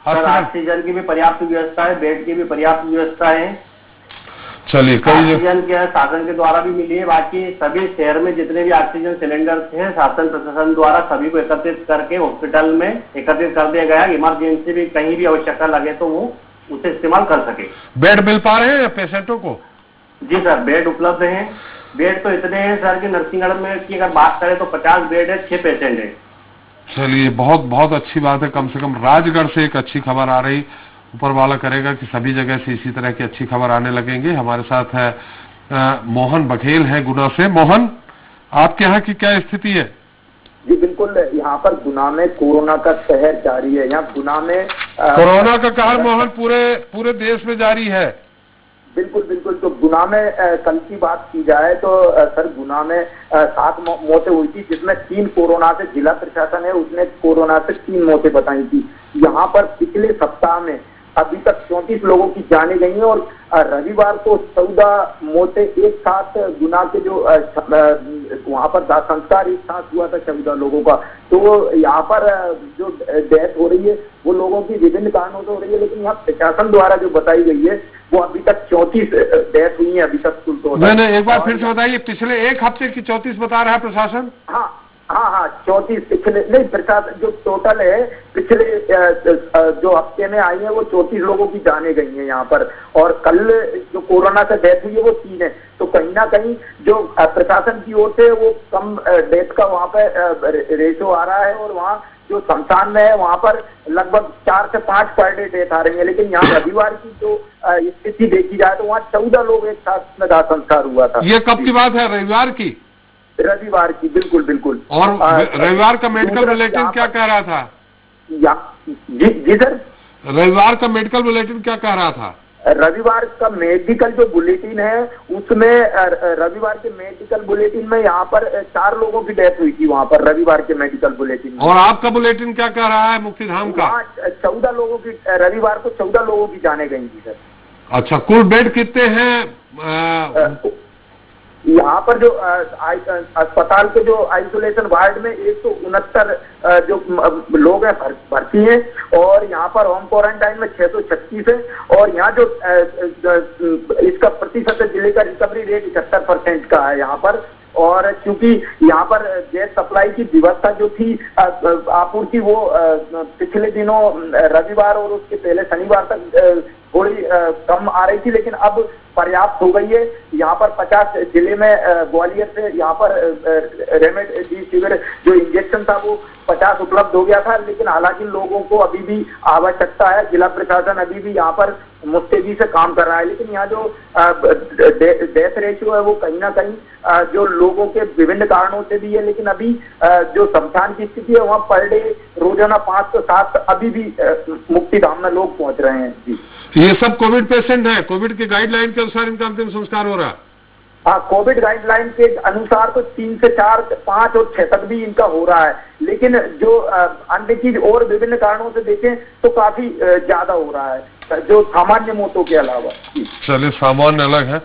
सर ऑक्सीजन की भी पर्याप्त व्यवस्था है, बेड की भी पर्याप्त व्यवस्था है। चलिए, ऑक्सीजन के शासन के द्वारा भी मिली है। बाकी सभी शहर में जितने भी ऑक्सीजन सिलेंडर थे, शासन प्रशासन द्वारा सभी को एकत्रित करके हॉस्पिटल में एकत्रित कर दिया गया। इमरजेंसी भी कहीं भी आवश्यकता लगे तो वो उसे इस्तेमाल कर सके। बेड मिल पा रहे हैं पेशेंटों को? जी सर, बेड उपलब्ध हैं। बेड तो इतने हैं सर कि नरसिंहगढ़ में की अगर बात करें तो 50 बेड है, 6 पेशेंट है। चलिए, बहुत बहुत अच्छी बात है। कम से कम राजगढ़ से एक अच्छी खबर आ रही। ऊपर वाला करेगा कि सभी जगह से इसी तरह की अच्छी खबर आने लगेंगे। हमारे साथ है मोहन बघेल है गुना से। मोहन, आपके यहाँ की क्या स्थिति है? जी बिल्कुल, यहाँ पर गुना में कोरोना का कहर जारी है। यहाँ गुना में कोरोना का कहर मोहन पूरे देश में जारी है। बिल्कुल बिल्कुल। तो गुना में कल की बात की जाए तो सर गुना में 7 मौतें हुई थी, जिसमें 3 कोरोना से, जिला प्रशासन है उसने कोरोना से 3 मौतें बताई थी। यहाँ पर पिछले सप्ताह में अभी तक 34 लोगों की जाने गई हैं, और रविवार को 14 मौतें एक साथ गुना के जो वहाँ पर दाह संस्कार एक साथ हुआ था 14 लोगों का। तो यहाँ पर जो डेथ हो रही है वो लोगों की विभिन्न कारणों से हो रही है, लेकिन यहाँ प्रशासन द्वारा जो बताई गई है वो अभी तक 34 डेथ हुई है अभी तक कुल तो। नहीं, एक बार फिर से बताइए। पिछले एक हफ्ते की 34 बता रहा है प्रशासन? हाँ, 34 पिछले नहीं, प्रशासन जो टोटल है पिछले जो हफ्ते में आई है वो 34 लोगों की जाने गई है यहाँ पर, और कल जो कोरोना से डेथ हुई है वो 3 है। तो कहीं ना कहीं जो प्रशासन की ओर से वो कम डेथ का वहाँ पे रेशो आ रहा है, और वहाँ जो शमशान में है वहाँ पर लगभग 4 से 5 पर डे डेथ आ रही है। लेकिन यहाँ रविवार की जो स्थिति देखी जाए तो वहाँ 14 लोग एक साथ में दाह संस्कार हुआ था। ये कब की बात है? रविवार की? रविवार की, बिल्कुल बिल्कुल। और रविवार का मेडिकल बुलेटिन क्या कह रहा था? जी सर, रविवार का मेडिकल बुलेटिन क्या कह रहा था? रविवार का मेडिकल जो बुलेटिन है उसमें रविवार के मेडिकल बुलेटिन में यहाँ पर 4 लोगों की डेथ हुई थी वहाँ पर रविवार के मेडिकल बुलेटिन में। और आपका बुलेटिन क्या कह रहा है मुक्तिधाम का? 14 लोगों की, रविवार को 14 लोगों की जाने गई थी सर। अच्छा, कुल बेड कितने हैं? यहाँ पर जो अस्पताल के जो आइसोलेशन वार्ड में 169 जो लोग हैं भर्ती हैं, और यहाँ पर होम क्वारंटाइन में 636 है, और यहाँ जो इसका प्रतिशत जिले का रिकवरी रेट 71% का है यहाँ पर। और क्योंकि यहाँ पर गैस सप्लाई की व्यवस्था जो थी आपूर्ति, वो पिछले दिनों रविवार और उसके पहले शनिवार तक थोड़ी कम आ रही थी, लेकिन अब पर्याप्त हो गई है। यहाँ पर 50 जिले में ग्वालियर से यहाँ पर रेमडेसिविर जो इंजेक्शन था वो 50 उपलब्ध हो गया था, लेकिन हालांकि लोगों को अभी भी आवश्यकता है। जिला प्रशासन अभी भी यहाँ पर मुस्तैदी से काम कर रहा है, लेकिन यहाँ जो डेथ रेशियो है वो कहीं ना कहीं जो लोगों के विभिन्न कारणों से भी है, लेकिन अभी जो शमशान की स्थिति है वहाँ पर डे रोजाना 5 से 7 अभी भी मुक्तिधाम में लोग पहुंच रहे हैं। जी, ये सब कोविड पेशेंट है, कोविड के गाइडलाइन के अनुसार इनका अंतिम संस्कार हो रहा है। हाँ, कोविड गाइडलाइन के अनुसार तो 3 से 4, 5 और 6 तक भी इनका हो रहा है, लेकिन जो अन्य चीज और विभिन्न कारणों से देखें तो काफी ज्यादा हो रहा है जो सामान्य मौतों के अलावा। चलिए, सामान्य अलग है।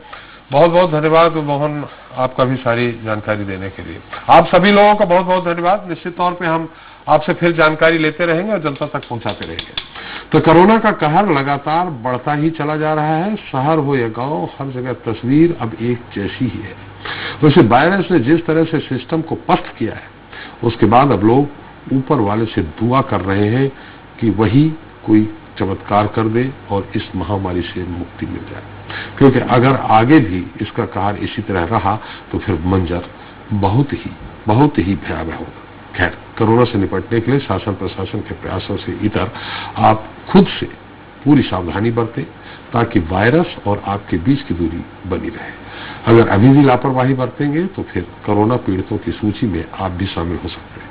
बहुत बहुत धन्यवाद मोहन, आपका भी सारी जानकारी देने के लिए। आप सभी लोगों का बहुत बहुत धन्यवाद। निश्चित तौर पे हम आपसे फिर जानकारी लेते रहेंगे और जनता तक पहुंचाते रहेंगे। तो कोरोना का कहर लगातार बढ़ता ही चला जा रहा है। शहर हो या गांव, हर जगह तस्वीर अब एक जैसी ही है। वैसे वायरस ने जिस तरह से सिस्टम को पस्त किया है, उसके बाद अब लोग ऊपर वाले से दुआ कर रहे हैं कि वही कोई चमत्कार कर दे और इस महामारी से मुक्ति मिल जाए, क्योंकि अगर आगे भी इसका कहर इसी तरह रहा तो फिर मंजर बहुत ही भयावह होगा। खैर, कोरोना से निपटने के लिए शासन प्रशासन के प्रयासों से इतर आप खुद से पूरी सावधानी बरतें, ताकि वायरस और आपके बीच की दूरी बनी रहे। अगर अभी भी लापरवाही बरतेंगे तो फिर कोरोना पीड़ितों की सूची में आप भी शामिल हो सकते हैं।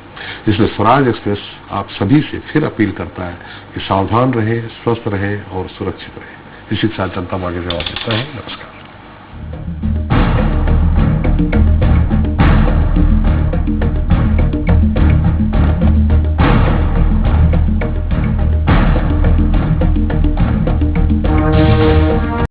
इसलिए स्वराज एक्सप्रेस आप सभी से फिर अपील करता है कि सावधान रहें, स्वस्थ रहें और सुरक्षित रहें। इसी के साथ जनता मांगे जवाब देता है। नमस्कार।